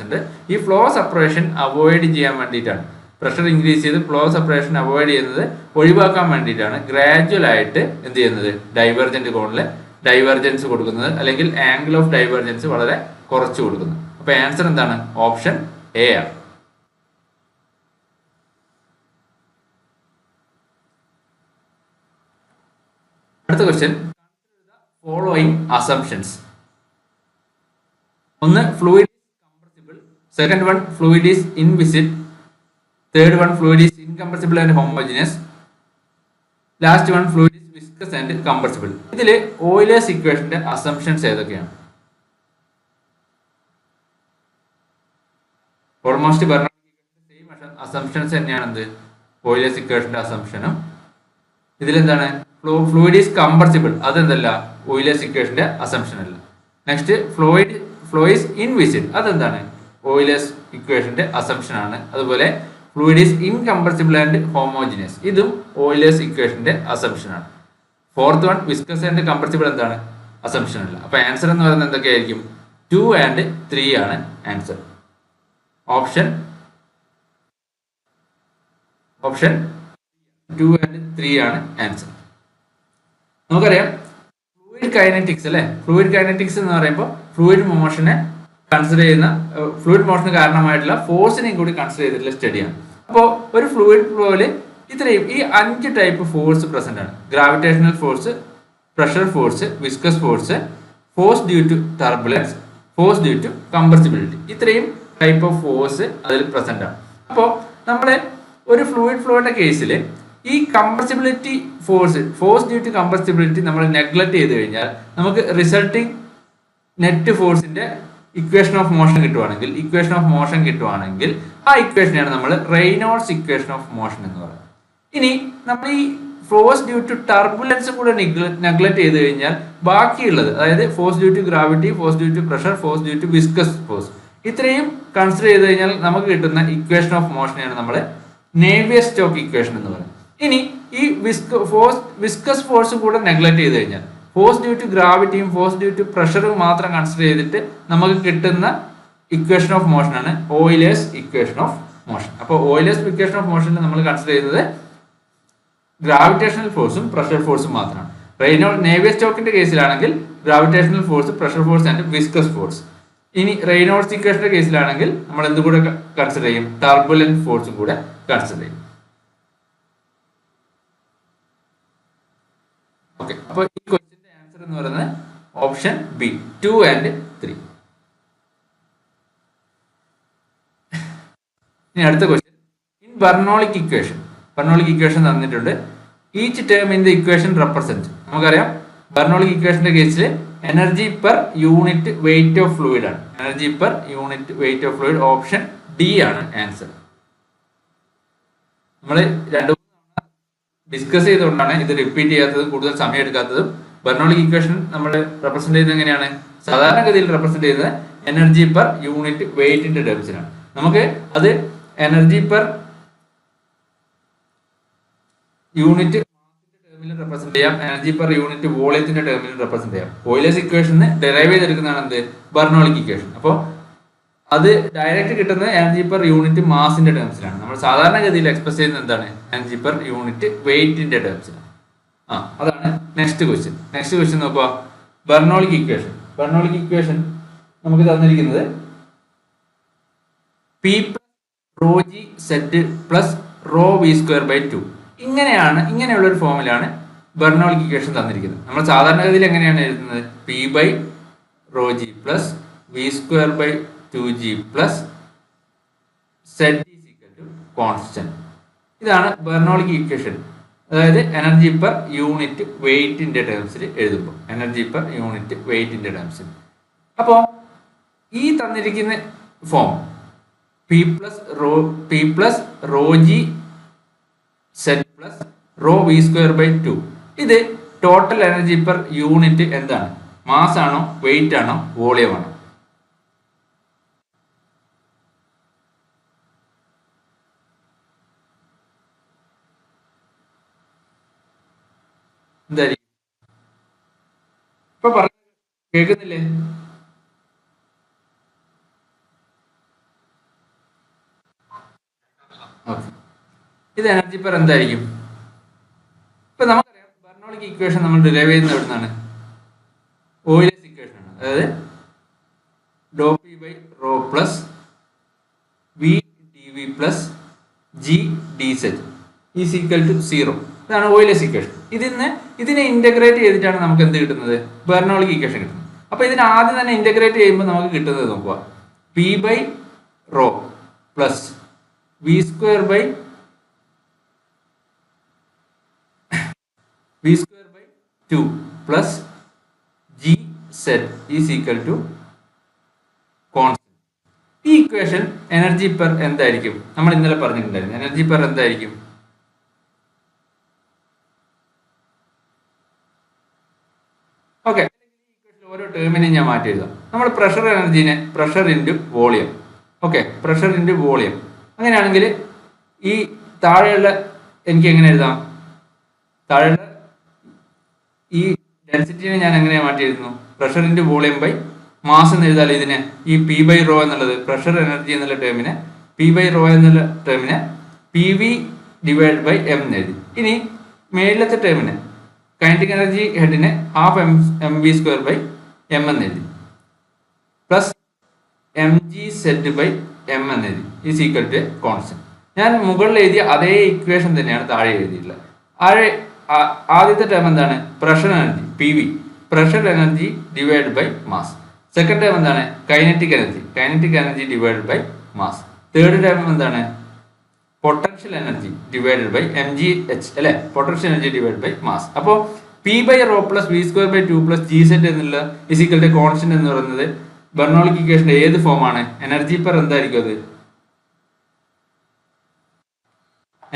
ഉണ്ട്. ഈ ഫ്ലോ സെപ്പറേഷൻ അവോയ്ഡ് ചെയ്യാൻ വേണ്ടിയിട്ടാണ്, പ്രഷർ ഇൻക്രീസ് ചെയ്ത് ഫ്ലോ സെപ്പറേഷൻ അവോയ്ഡ് ചെയ്യുന്നത് ഒഴിവാക്കാൻ വേണ്ടിയിട്ടാണ് ഗ്രാജുവൽ ആയിട്ട് എന്ത് ചെയ്യുന്നത്? ഡൈവേർജന്റ് കോണിൽ ഡൈവേർജൻസ് കൊടുക്കുന്നത്, അല്ലെങ്കിൽ ആംഗിൾ ഓഫ് ഡൈവേർജൻസ് വളരെ കുറച്ച് കൊടുക്കുന്നത്. അപ്പൊ ആൻസർ എന്താണ്? ഓപ്ഷൻ എ ആണ്. അടുത്ത ക്വസ്റ്റ്യൻ, ഫോളോയിങ് അസംഷൻസ്. ഒന്ന്, fluid compressible. Second one, fluid is inviscid. Third one, fluid is incompressible and homogeneous. Last one, fluid is viscous and compressible. ഇതില് ഓയിലേഴ്സ് ഇക്വേഷന്റെ അസംഷൻസ് ഏതൊക്കെയാണ്? ഓൾമോസ്റ്റ് സെയിം അസംഷൻസ് തന്നെയാണ് എന്ത്? Euler's ഇക്വേഷന്റെ അസംഷനും. ഇതിലെന്താണ്? ഫ്ലൂയിഡ് ഈസ് കംപ്രസിബിൾ, അതെന്തല്ല ഓയിലേഴ്സ് ഇക്വേഷന്റെ അസംഷൻ അല്ല. നെക്സ്റ്റ്, ഫ്ലോ ഈസ് ഇൻവിസിഡ്, അതെന്താണ്? ഓയിലേഴ്സ് ഇക്വേഷന്റെ അസംഷൻ ആണ്. അതുപോലെ fluid is incompressible and homogeneous, ഇതും ഓയിലേഴ്സ് ഇക്വേഷന്റെ അസംഷൻ ആണ്. Fourth one, viscous and compressible എന്താണ്? അസംഷൻ അല്ല. അപ്പൊ ആൻസർ എന്ന് പറയുന്നത് എന്തൊക്കെയായിരിക്കും? 2 and 3 ആണ് ആൻസർ. ഓപ്ഷൻ 2 and 3 ആണ് ആൻസർ. നമുക്കറിയാം ഫ്ലൂയിഡ് കൈനറ്റിക്സ് അല്ലെ? ഫ്ലൂയിഡ് കൈനറ്റിക്സ് എന്ന് പറയുമ്പോൾ ഫ്ലൂയിഡ് മോഷനെ കൺസിഡർ ചെയ്യുന്ന, ഫ്ലൂയിഡ് മോഷന് കാരണമായിട്ടുള്ള ഫോഴ്സിനെയും കൂടി കൺസിഡർ ചെയ്തിട്ടുള്ള സ്റ്റഡിയാണ്. അപ്പോൾ ഒരു ഫ്ലൂയിഡ് ഫ്ലോയില് ഇത്രയും ഈ 5 ടൈപ്പ് ഫോഴ്സ് പ്രസന്റ് ആണ്. Gravitational force, pressure force, viscous force, force due to turbulence, force due to compressibility. ഇത്രയും ടൈപ്പ് ഓഫ് ഫോഴ്സ് അതിൽ പ്രസന്റ് ആണ്. അപ്പോൾ നമ്മുടെ ഒരു ഫ്ലൂയിഡ് ഫ്ലോയുടെ കേസിൽ ഈ compressibility force due to compressibility നമ്മൾ നെഗ്ലക്ട് ചെയ്ത് കഴിഞ്ഞാൽ നമുക്ക് റിസൾട്ടിങ് നെറ്റ് ഫോഴ്സിന്റെ ഇക്വേഷൻ ഓഫ് മോഷൻ കിട്ടുവാണെങ്കിൽ ആ ഇക്വേഷനെയാണ് നമ്മൾ റെയ്നോൾഡ്സ് ഇക്വേഷൻ ഓഫ് മോഷൻ എന്ന് പറയുന്നത്. ഇനി നമ്മൾ ഈ ഫോഴ്സ് ഡ്യൂ ടു ടർബുലൻസ് കൂടെ നെഗ്ലക്ട് ചെയ്ത് കഴിഞ്ഞാൽ ബാക്കിയുള്ളത്, അതായത് force due to gravity, force due to pressure, force due to viscous force, ഇത്രയും കൺസിഡർ ചെയ്ത് കഴിഞ്ഞാൽ നമുക്ക് കിട്ടുന്ന ഇക്വേഷൻ ഓഫ് മോഷനെയാണ് നമ്മൾ നേവിയർ സ്റ്റോക്ക് ഇക്വേഷൻ എന്ന് പറയുന്നത്. ഇനി ഈ വിസ്കസ് ഫോഴ്സ് കൂടെ നെഗ്ലക്ട് ചെയ്ത് കഴിഞ്ഞാൽ ഫോഴ്സ് ഡ്യൂ ടു ഗ്രാവിറ്റിയും ഫോഴ്സ് ഡ്യൂ ടു പ്രഷറും മാത്രം കൺസിഡർ ചെയ്തിട്ട് നമുക്ക് കിട്ടുന്ന ഇക്വേഷൻ ഓഫ് മോഷൻ ആണ് ഓയിലേഴ്സ് ഇക്വേഷൻ ഓഫ് മോഷൻ. അപ്പോൾ ഓയിലേഴ്സ് ഇക്വേഷൻ ഓഫ് മോഷനിൽ നമ്മൾ കൺസിഡർ ചെയ്യുന്നത് ഗ്രാവിറ്റേഷണൽ ഫോഴ്സും പ്രഷർ ഫോഴ്സും മാത്രമാണ്. നേവിയർ സ്റ്റോക്കിന്റെ കേസിലാണെങ്കിൽ gravitational force, pressure force and viscous force. ഇനി റെയ്നോൾഡ്സ് ഇക്വേഷന്റെ കേസിലാണെങ്കിൽ നമ്മൾ എന്തും കൂടെ കൺസിഡർ ചെയ്യും, ടർബുലന്റ് ഫോഴ്സും കൂടെ കൺസിഡർ ചെയ്യും. ഓക്കെ, അപ്പോൾ ഈ ക്വസ്റ്റ്യന്റെ ആൻസർ എന്ന് പറയുന്നത് ഓപ്ഷൻ ബി 2 and 3. ഇനി അടുത്ത ക്വസ്റ്റ്യൻ, ഇൻ ബെർണോളിക് ഇക്വേഷൻ തന്നിട്ടുണ്ട്. Each term in the equation represent. നമുക്കറിയാം ബെർണോളിക് ഇക്വേഷന്റെ കേസിൽ energy per unit weight of fluid ആണ്. Energy per unit weight of fluid option D ആണ് ആൻസർ. നമ്മൾ രണ്ടു ഡിസ്കസ് ചെയ്തുകൊണ്ടാണ് ഇത് റിപ്പീറ്റ് ചെയ്യാത്തതും കൂടുതൽ സമയം എടുക്കാത്തതും. ബെർണോളിക് ഇക്വേഷൻ നമ്മൾ റെപ്രസെന്റ് ചെയ്യുന്നത് എങ്ങനെയാണ്? സാധാരണഗതിയിൽ റെപ്രസെന്റ് ചെയ്യുന്നത് എനർജി പെർ യൂണിറ്റ് വെയിറ്റിന്റെ ടേംസിലാണ്. നമുക്ക് അത് എനർജി പെർ യൂണിറ്റ് ടേമിൽ റെപ്രസെന്റ് ചെയ്യാം, എനർജി പെർ യൂണിറ്റ് വോളിയത്തിന്റെ ടേമിൽ റെപ്രസെന്റ് ചെയ്യാം. ഓയിലേഴ്സ് ഇക്വേഷന് ഡെറൈവ് ചെയ്തെടുക്കുന്നതാണ് എന്ത്? Bernoulli equation. അപ്പോൾ അത് ഡയറക്റ്റ് കിട്ടുന്നത് എനർജി പെർ യൂണിറ്റ് മാസിന്റെ ടേംസിലാണ്. നമ്മൾ സാധാരണഗതിയിൽ എക്സ്പ്രസ് ചെയ്യുന്നത് എന്താണ്? എനർജി പെർ യൂണിറ്റ് വെയിറ്റിന്റെ ടേംസിലാണ്. അതാണ് നെക്സ്റ്റ് ക്വസ്റ്റ്യൻ നോക്കുക. ബെർണോളിക് ഇക്വേഷൻ നമുക്ക് തന്നിരിക്കുന്നത് P plus rho G Z plus rho V square by 2. ഇങ്ങനെയുള്ള ഒരു ഫോമിലാണ് ബെർണോളിക് ഇക്വേഷൻ തന്നിരിക്കുന്നത്. നമ്മൾ സാധാരണഗതിയിൽ എങ്ങനെയാണ് എഴുതുന്നത്? P by rho G plus V square by 2g plus Z is equal to constant. ഇതാണ് ബെർണോളിക് ഇക്വേഷൻ. അതായത് എനർജി പെർ യൂണിറ്റ് വെയിറ്റിന്റെ ടേംസിൽ എഴുതുമ്പോൾ എനർജി പെർ യൂണിറ്റ് വെയിറ്റിന്റെ ടേംസിൽ. അപ്പോൾ ഈ തന്നിരിക്കുന്ന form P plus rho G Z plus rho V square by 2, ഇത് ടോട്ടൽ എനർജി പെർ യൂണിറ്റ് എന്താണ്? മാസ് ആണോ, വെയിറ്റ് ആണോ, വോളിയം ആണോ? എന്തായിരിക്കും? ഇപ്പൊ കേൾക്കുന്നില്ലേ? ഇത് എനർജി പെർ എന്തായിരിക്കും? ഇപ്പൊ നമുക്കറിയാം ബെർണോളിക് ഇക്വേഷൻ നമ്മൾ ഡിറൈവ് ചെയ്യുന്നത് എവിടുന്നാണ്? ഓയിലേഴ്സ് ഇക്വേഷൻ ആണ്. അതായത് ഡോ P by rho plus V D V plus G D Z is equal to 0. ഇതാണ് ഓയിലേഴ്സ് ഇക്വേഷൻ. ഇതിനെ ഇന്റഗ്രേറ്റ് ചെയ്തിട്ടാണ് നമുക്ക് എന്ത് കിട്ടുന്നത്? ബെർണോളിക് ഇക്വേഷൻ കിട്ടുന്നത്. അപ്പൊ ഇതിന് ആദ്യം തന്നെ ഇന്റഗ്രേറ്റ് ചെയ്യുമ്പോൾ നമുക്ക് കിട്ടുന്നത് നോക്കുക, P by rho plus V square by 2 plus G Z is equal to constant. ഈ ഇക്വേഷൻ എനർജി പെർ എന്തായിരിക്കും? നമ്മൾ ഇന്നലെ പറഞ്ഞിട്ടുണ്ടായിരുന്നു. എനർജി പെർ എന്തായിരിക്കും? ഓക്കെ, ഓരോ ടേമിനെയും ഞാൻ മാറ്റി എഴുതാം. നമ്മൾ പ്രഷർ എനർജീനെ pressure into volume. Okay, pressure into volume. അങ്ങനെയാണെങ്കിൽ ഈ താഴെയുള്ള എനിക്ക് എങ്ങനെ എഴുതാം? താഴെയുള്ള ഈ ഡെൻസിറ്റിനെ ഞാൻ എങ്ങനെ മാറ്റി എഴുതുന്നു? Pressure into volume by mass എന്ന് എഴുതാലോ ഇതിനെ. ഈ പി ബൈ റോ എന്നുള്ളത് പ്രഷർ എനർജി എന്നുള്ള ടേമിനെ, പി ബൈ റോ എന്നുള്ള ടേമിനെ P V divide by M എന്ന് എഴുതി. ഇനി മേളിലത്തെ ടേമിനെ കൈനറ്റിക് എനർജി ഹെഡിനെ half M V square by M എന്ന് എഴുതി plus M G Z by M എന്ന് എഴുതി ഈസ് ഈക്വൽ ടു കോൺസ്റ്റന്റ്. ഞാൻ മുകളിൽ എഴുതിയ അതേ ഇക്വേഷൻ തന്നെയാണ് താഴെ എഴുതിയിട്ടുള്ളത്. ആദ്യത്തെ ടേം എന്താണ്? Pressure energy P V, pressure energy divide by mass. Second term എന്താണ്? Kinetic energy divide by mass. Third term എന്താണ്? Potential energy divided by M G H അല്ലെ, potential energy divide by mass. അപ്പോൾ P by rho plus V square by 2 plus G Z എന്നുള്ള is equal to constant എന്ന് പറയുന്നത് Bernoulli ഇക്വേഷന്റെ ഏത് ഫോമാണ്? Energy per എന്തായിരിക്കും? അത്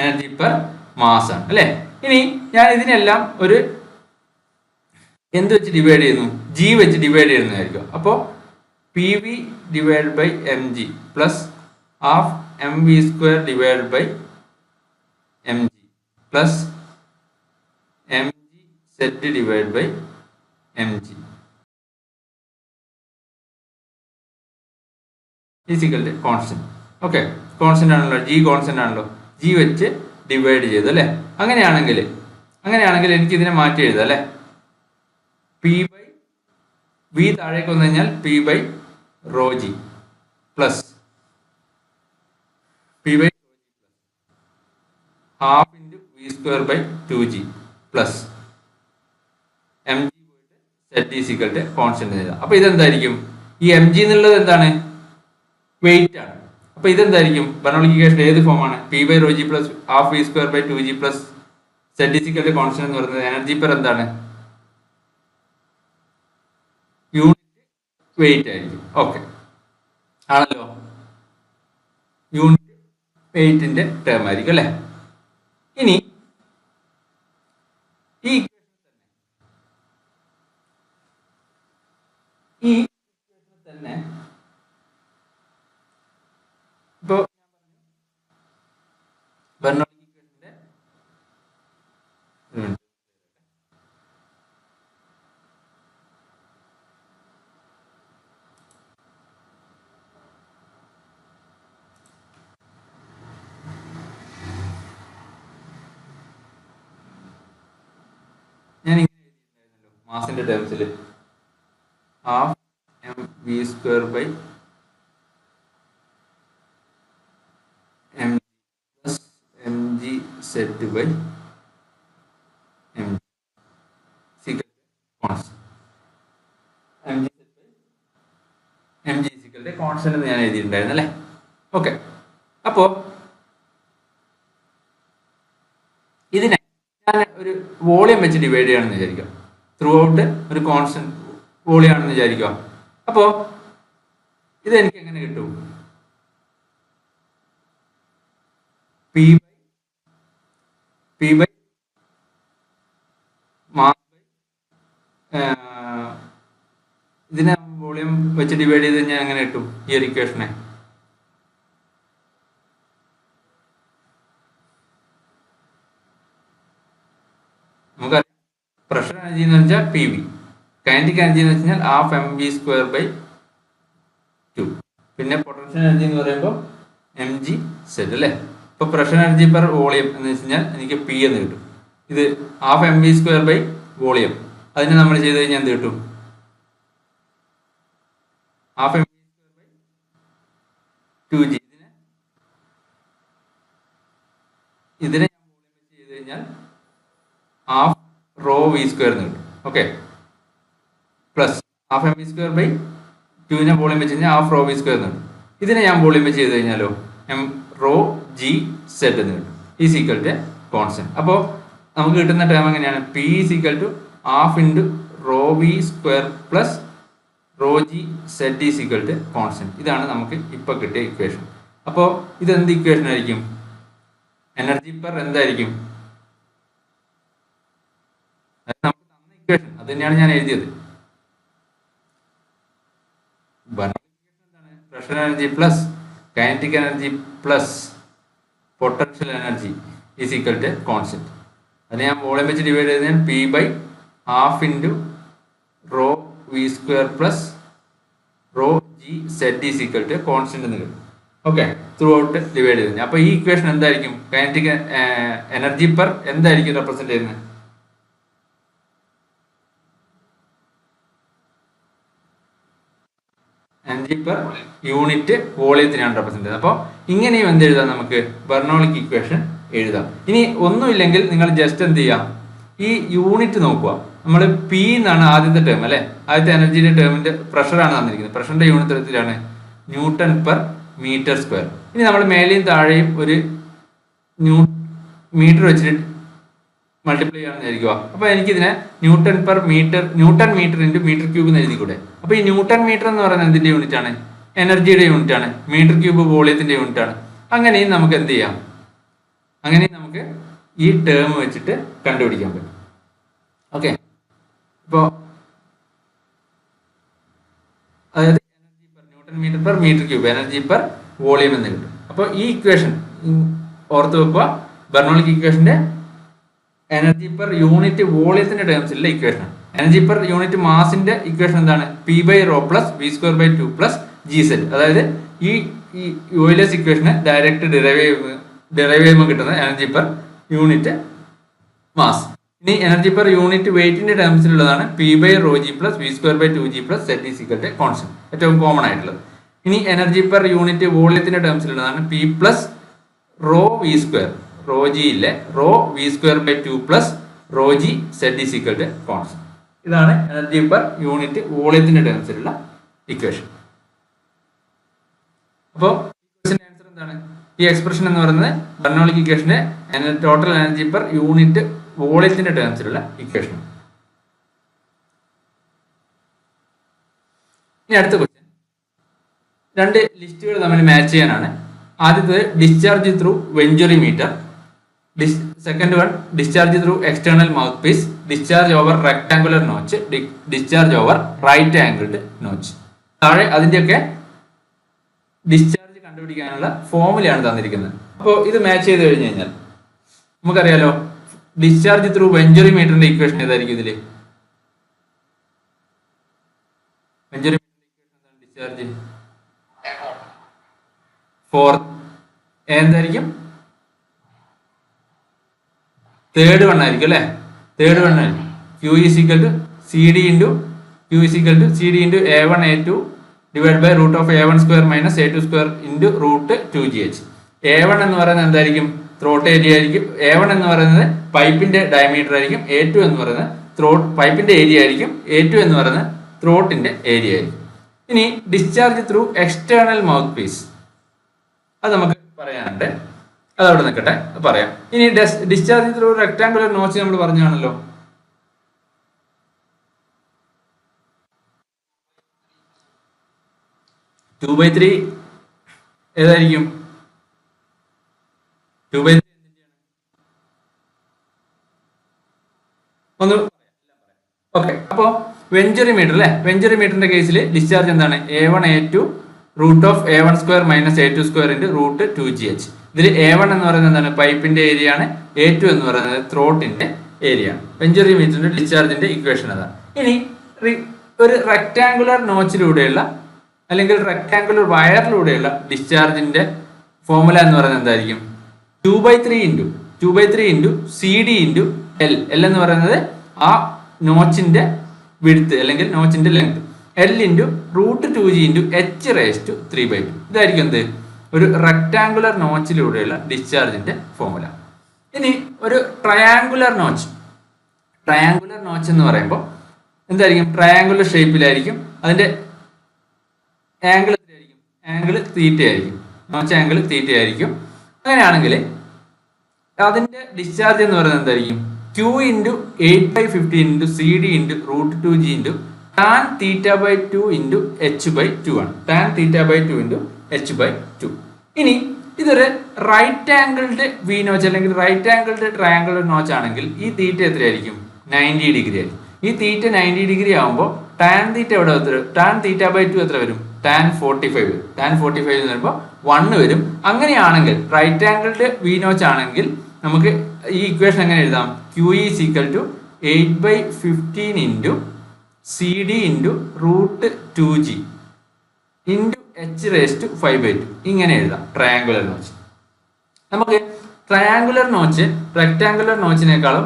എനർജി പെർ മാസ് ആണ് അല്ലെ. ഇനി ഞാൻ ഇതിനെല്ലാം ഒരു എന്ത് വെച്ച് ഡിവൈഡ് ചെയ്യുന്നു? ജി വെച്ച് ഡിവൈഡ് ചെയ്യുന്നതായിരിക്കും. അപ്പോൾ P V divide by M G plus half M V square divide by M G plus M G Z divide by M G is equal constant. Okay, constant ആണല്ലോ, ജി കോൺസ്റ്റന്റ് ആണല്ലോ, G വെച്ച് divide ചെയ്തു അല്ലേ. അങ്ങനെയാണെങ്കിൽ എനിക്ക് ഇതിനെ മാറ്റി എഴുതാം അല്ലേ. പി ബൈ വി താഴേക്ക് വന്നു കഴിഞ്ഞാൽ P by rho G plus P by half into V square by 2g plus M G Z is equal to constant എഴുതാം. അപ്പൊ ഇതെന്തായിരിക്കും? ഈ എം ജി എന്നുള്ളത് എന്താണ്? വെയിറ്റ് ആണ്. അപ്പൊ ഇതെന്തായിരിക്കും? ബെർണോളിക്ക് ഇക്വേഷൻ ഏത് ഫോമാണ്? P by rho G plus half V square by 2g plus Z is equal to constant എന്ന് പറയുന്നത് എനർജി പെർ എന്താണ്? യൂണിറ്റ് വെയിറ്റ് ആയിരിക്കും. ഓക്കെ ആണല്ലോ, യൂണിറ്റ് വെയിറ്റിന്റെ ടേം ആയിരിക്കും അല്ലെ. ഇനി ഈ തന്നെ ഇപ്പോ ബെർണോളിക്ക് ഇക്വേഷന്റെ ഞാൻ ഇങ്ങനെ എഴുതിയിട്ടുണ്ടായിരുന്നല്ലോ മാസിന്റെ ടേംസിൽ half M V square by M plus M G Z by M M G സിക്കലിന്റെ കോൺസ്റ്റന്റ് എന്ന് ഞാൻ എഴുതിയിട്ടുണ്ടായിരുന്നു അല്ലേ. ഓക്കെ, അപ്പോ ഇതിനെ ഞാൻ ഒരു വോളിയം വെച്ച് ഡിവൈഡ് ചെയ്യണമെന്ന് വിചാരിക്കാം. ത്രൂ ഔട്ട് ഒരു കോൺസ്റ്റന്റ് വോളിയം ആണെന്ന് വിചാരിക്കുക. അപ്പോ ഇത് എനിക്ക് എങ്ങനെ കിട്ടും? പി ബൈ മാസ് ഇതിനെ വോളിയം വെച്ച് ഡിവൈഡ് ചെയ്ത് കഴിഞ്ഞാൽ എങ്ങനെ കിട്ടും ഈ ഒരു ഇക്വേഷനെ? നമുക്കറിയാം പ്രഷർ എനർജി എന്ന് വെച്ചാൽ പി വി, കൈനറ്റിക് എനർജി എന്ന് വെച്ചാൽ half M V square by 2, പിന്നെ പൊട്ടൻഷ്യൽ എനർജി എന്ന് പറയുമ്പോൾ എം ജി സെറ്റ് അല്ലേ. ഇപ്പൊ പ്രഷർ എനർജി പെർ വോളിയം എന്ന് വെച്ച് കഴിഞ്ഞാൽ എനിക്ക് പി എന്ന് കിട്ടും. ഇത് half M V square by volume, അതിനെ നമ്മൾ ചെയ്ത് കഴിഞ്ഞാൽ എന്ത് കിട്ടും? Half M V square by 2g. ഇതിനെ ഞാൻ വോളിയം വെച്ച് ചെയ്ത് കഴിഞ്ഞാൽ ഹാഫ് റോ വി സ്ക്വയർ എന്ന് കിട്ടും. Okay, plus half M V square by 2നെ വോളിയം വെച്ച് കഴിഞ്ഞാൽ ഹാഫ് റോ വി സ്ക്വയർ എന്ന് കിട്ടും. ഇതിനെ ഞാൻ വോളിയം വെച്ച് ചെയ്ത് കഴിഞ്ഞാലോ എം റോ ജി സെറ്റ് എന്ന് കിട്ടും. Is equal to constant. അപ്പോൾ നമുക്ക് കിട്ടുന്ന ടേം എങ്ങനെയാണ്? P is equal to half into rho V square plus rho G Z is equal to constant. ഇതാണ് നമുക്ക് ഇപ്പൊ കിട്ടിയ ഇക്വേഷൻ. അപ്പോൾ ഇതെന്ത് ഇക്വേഷൻ ആയിരിക്കും? എനർജി പെർ എന്തായിരിക്കും? നമുക്ക് തന്ന ഇക്വേഷൻ അത് തന്നെയാണ് ഞാൻ എഴുതിയത്. Pressure energy plus kinetic energy plus potential energy is equal to constant. അതിനെ ഞാൻ വോളിയം വെച്ച് ഡിവൈഡ് ചെയ്താൽ P by half into rho V square plus rho G Z is equal to constant എന്ന് കിട്ടും. ഓക്കെ, ത്രൂ ഔട്ട് ഡിവൈഡ് ചെയ്ത്. അപ്പോൾ ഈ equation എന്തായിരിക്കും? കൈനറ്റിക് എനർജി പെർ എന്തായിരിക്കും റെപ്രസെന്റ് ചെയ്യുന്നത്? എനർജി പെർ യൂണിറ്റ് വോളിയത്തിനാണ് റെപ്രസെന്റ് ചെയ്യുന്നത്. അപ്പോൾ ഇങ്ങനെയും എന്ത് എഴുതാം? നമുക്ക് ബെർണോളിക് ഇക്വേഷൻ എഴുതാം. ഇനി ഒന്നുമില്ലെങ്കിൽ നിങ്ങൾ ജസ്റ്റ് എന്ത് ചെയ്യാം? ഈ യൂണിറ്റ് നോക്കുക. നമ്മൾ പി എന്നാണ് ആദ്യത്തെ ടേം അല്ലെ, ആദ്യത്തെ എനർജിയുടെ ടേമിന്റെ പ്രഷറാണ് തന്നിരിക്കുന്നത്. പ്രഷറിന്റെ യൂണിറ്റ് തരത്തിലാണ് ന്യൂട്ടൺ പെർ മീറ്റർ സ്ക്വയർ. ഇനി നമ്മൾ മേലെയും താഴെയും ഒരു മീറ്റർ വെച്ചിട്ട് മൾട്ടിപ്ലൈ ചെയ്യാണെന്ന് വിചാരിക്കുക. അപ്പൊ എനിക്കിതിനെ newton metre into metre cube എന്ന് എഴുതിക്കൂടെ? അപ്പൊ ഈ ന്യൂട്ടൺ മീറ്റർ എന്ന് പറയുന്നത് എന്തിന്റെ യൂണിറ്റ് ആണ്? എനർജിയുടെ യൂണിറ്റ് ആണ്. മീറ്റർ ക്യൂബ് വോളിയത്തിന്റെ യൂണിറ്റ് ആണ്. അങ്ങനെയും നമുക്ക് എന്ത് ചെയ്യാം? അങ്ങനെയും നമുക്ക് ഈ ടേം വെച്ചിട്ട് കണ്ടുപിടിക്കാൻ പറ്റും. ഓക്കെ, ഇപ്പോ അതായത് energy per newton metre per metre cube energy per volume എന്ന് കിട്ടും. അപ്പോൾ ഈ ഇക്വേഷൻ ഓർത്ത് വെക്കുക. ബെർണോളിക് ഇക്വേഷന്റെ എനർജി പെർ യൂണിറ്റ് വോളിയത്തിന്റെ ടേംസിലുള്ള ഇക്വേഷൻ. എനർജി പെർ യൂണിറ്റ് മാസിന്റെ ഇക്വേഷൻ എന്താണ്? P by rho plus V square by 2 plus G Z. അതായത് ഈ യൂയിലേഴ്സ് ഇക്വേഷന് ഡയറക്റ്റ് ഡിറൈവ് ചെയ്യുമ്പോൾ കിട്ടുന്ന എനർജി പെർ യൂണിറ്റ് മാസ്. ഇനി എനർജി പെർ യൂണിറ്റ് വെയിറ്റിന്റെ ടേംസിലുള്ളതാണ് P by rho G plus V square by 2g plus Z is equal to constant, ഏറ്റവും common ആയിട്ടുള്ളത്. ഇനി എനർജി പെർ യൂണിറ്റ് വോളിയത്തിന്റെ ടേംസിലുള്ളതാണ് P plus rho V square, rho G ഇല്ലേ, rho V square by 2 plus rho G Z is equal to constant. ഇതാണ് energy per unit വോളിയത്തിന്റെ ടേംസിലുള്ള equation. അപ്പോൾ ആൻസർ എന്താണ്? ഈ എക്സ്പ്രഷൻ എന്ന് പറയുന്നത് ബെർണോളിക് ഇക്വേഷന്റെ ടോട്ടൽ എനർജി പെർ യൂണിറ്റ് വോളിയത്തിന്റെ ടേംസിലുള്ള ഇക്വേഷൻ. ഇനി അടുത്ത ക്വസ്റ്റ്യൻ, രണ്ട് ലിസ്റ്റുകൾ തമ്മിൽ മാച്ച് ചെയ്യാനാണ്. ആദ്യത്തെ discharge through venturimeter, second one discharge through external mouthpiece, discharge over rectangular notch, discharge over right angled notch. താഴെ അതിന്റെയൊക്കെ ഡിസ്ചാർജ് കണ്ടുപിടിക്കാനുള്ള ഫോമുലയാണ് തന്നിരിക്കുന്നത്. അപ്പോൾ ഇത് മാച്ച് ചെയ്ത് കഴിഞ്ഞ് കഴിഞ്ഞാൽ നമുക്കറിയാലോ ഡിസ്ചാർജ് ത്രൂ വെഞ്ചുറിമീറ്ററിന്റെ ഇക്വേഷൻ ഏതായിരിക്കും? ഇതില് ഡിസ്ചാർജ് എന്തായിരിക്കും? തേർഡ് വൺ ആയിരിക്കും അല്ലെ? തേർഡ് വൺ ആയിരിക്കും. Q is equal to CD into A1 A2 divided by root of A1 square minus A2 square into root 2GH. A1 എന്ന് പറയുന്നത് എന്തായിരിക്കും? ത്രോട്ട് ഏരിയ ആയിരിക്കും. A1 എന്ന് പറയുന്നത് പൈപ്പിന്റെ ഡയമീറ്റർ ആയിരിക്കും. A2 എന്ന് പറയുന്നത് പൈപ്പിന്റെ ഏരിയ ആയിരിക്കും. A2 എന്ന് പറയുന്നത് ത്രോട്ടിന്റെ ഏരിയ ആയിരിക്കും. ഇനി discharge through external mouthpiece, അത് നമുക്ക് പറയാനുണ്ട്, അതവിടെ നിൽക്കട്ടെ, പറയാം. ഇനി ഡിസ്ചാർജ് ത്രൂ റെക്ടാങ്കുലർ നോച്ച് നമ്മൾ പറഞ്ഞാണല്ലോ. ടു ബൈ ത്രീ ഏതായിരിക്കും? 2/3 ഒന്ന് ഓക്കെ. അപ്പോ വെഞ്ചുറിമീറ്റർ അല്ലെ, വെഞ്ചുറിമീറ്ററിന്റെ കേസിൽ ഡിസ്ചാർജ് എന്താണ്? A1 A2 root of A1 square minus A2 square into root 2GH. ഇതിൽ A1 എന്ന് പറയുന്നത് എന്താണ്? പൈപ്പിന്റെ ഏരിയ ആണ്. A2 എന്ന് പറയുന്നത് ത്രോട്ടിന്റെ ഏരിയ ആണ്. വെഞ്ചുറിമീറ്ററിന്റെ ഡിസ്ചാർജിന്റെ ഇക്വേഷൻ അതാണ്. ഇനി ഒരു റെക്ടാങ്കുലർ നോച്ചിലൂടെയുള്ള അല്ലെങ്കിൽ റെക്ടാങ്കുലർ വയറിലൂടെയുള്ള ഡിസ്ചാർജിന്റെ ഫോർമുല എന്ന് പറയുന്നത് എന്തായിരിക്കും? 2/3 into CD into L. L എന്ന് പറയുന്നത് ആ നോച്ചിന്റെ വിഡ്ത്ത് അല്ലെങ്കിൽ നോച്ചിന്റെ length. L into root 2G into H⁻². ഇതായിരിക്കും എന്ത്? ഒരു റെക്ടാങ്കുലർ നോച്ചിലൂടെയുള്ള ഡിസ്ചാർജിന്റെ ഫോർമുല. ഇനി ഒരു ട്രയാങ്കുലർ നോച്ച് എന്ന് പറയുമ്പോൾ എന്തായിരിക്കും? ട്രയാങ്കുലർ ഷേപ്പിലായിരിക്കും. അതിന്റെ ആംഗിൾ എത്രയായിരിക്കും? ആംഗിൾ തീറ്റ ആയിരിക്കും. നോച്ച് ആംഗിൾ തീറ്റ ആയിരിക്കും. അങ്ങനെയാണെങ്കിൽ അതിന്റെ ഡിസ്ചാർജ് എന്ന് പറയുന്നത് എന്തായിരിക്കും? Q into 8/15 into CD into root 2G into tan θ/2 into H/2 ആണ്. tan θ/2 into H/2. ഇനി ഇതൊരു റൈറ്റ് ആംഗിൾഡ് വി നോച്ച് അല്ലെങ്കിൽ റൈറ്റ് ആംഗിൾഡ് ട്രയാങ്കുലർ നോച്ച് ആണെങ്കിൽ ഈ തീറ്റ എത്രയായിരിക്കും? 90 ഡിഗ്രി ആയിരിക്കും. ഈ തീറ്റ 90 ഡിഗ്രി ആകുമ്പോൾ tan θ എവിടെ വരും? tan θ/2 എത്ര വരും? tan 45 വരും. tan 45 എന്ന് പറയുമ്പോൾ 1 വരും. അങ്ങനെയാണെങ്കിൽ റൈറ്റ് ആംഗിൾഡ് വി നോച്ച് ആണെങ്കിൽ നമുക്ക് ഈ ഇക്വേഷൻ എങ്ങനെ എഴുതാം? Q is equal to 8/15 into CD into root 2G into H⁻². ഇങ്ങനെ എഴുതാം ട്രയാങ്കുലർ നോച്ച്. നമുക്ക് ട്രയാങ്കുലർ നോച്ച് റെക്ടാങ്കുലർ നോച്ചിനേക്കാളും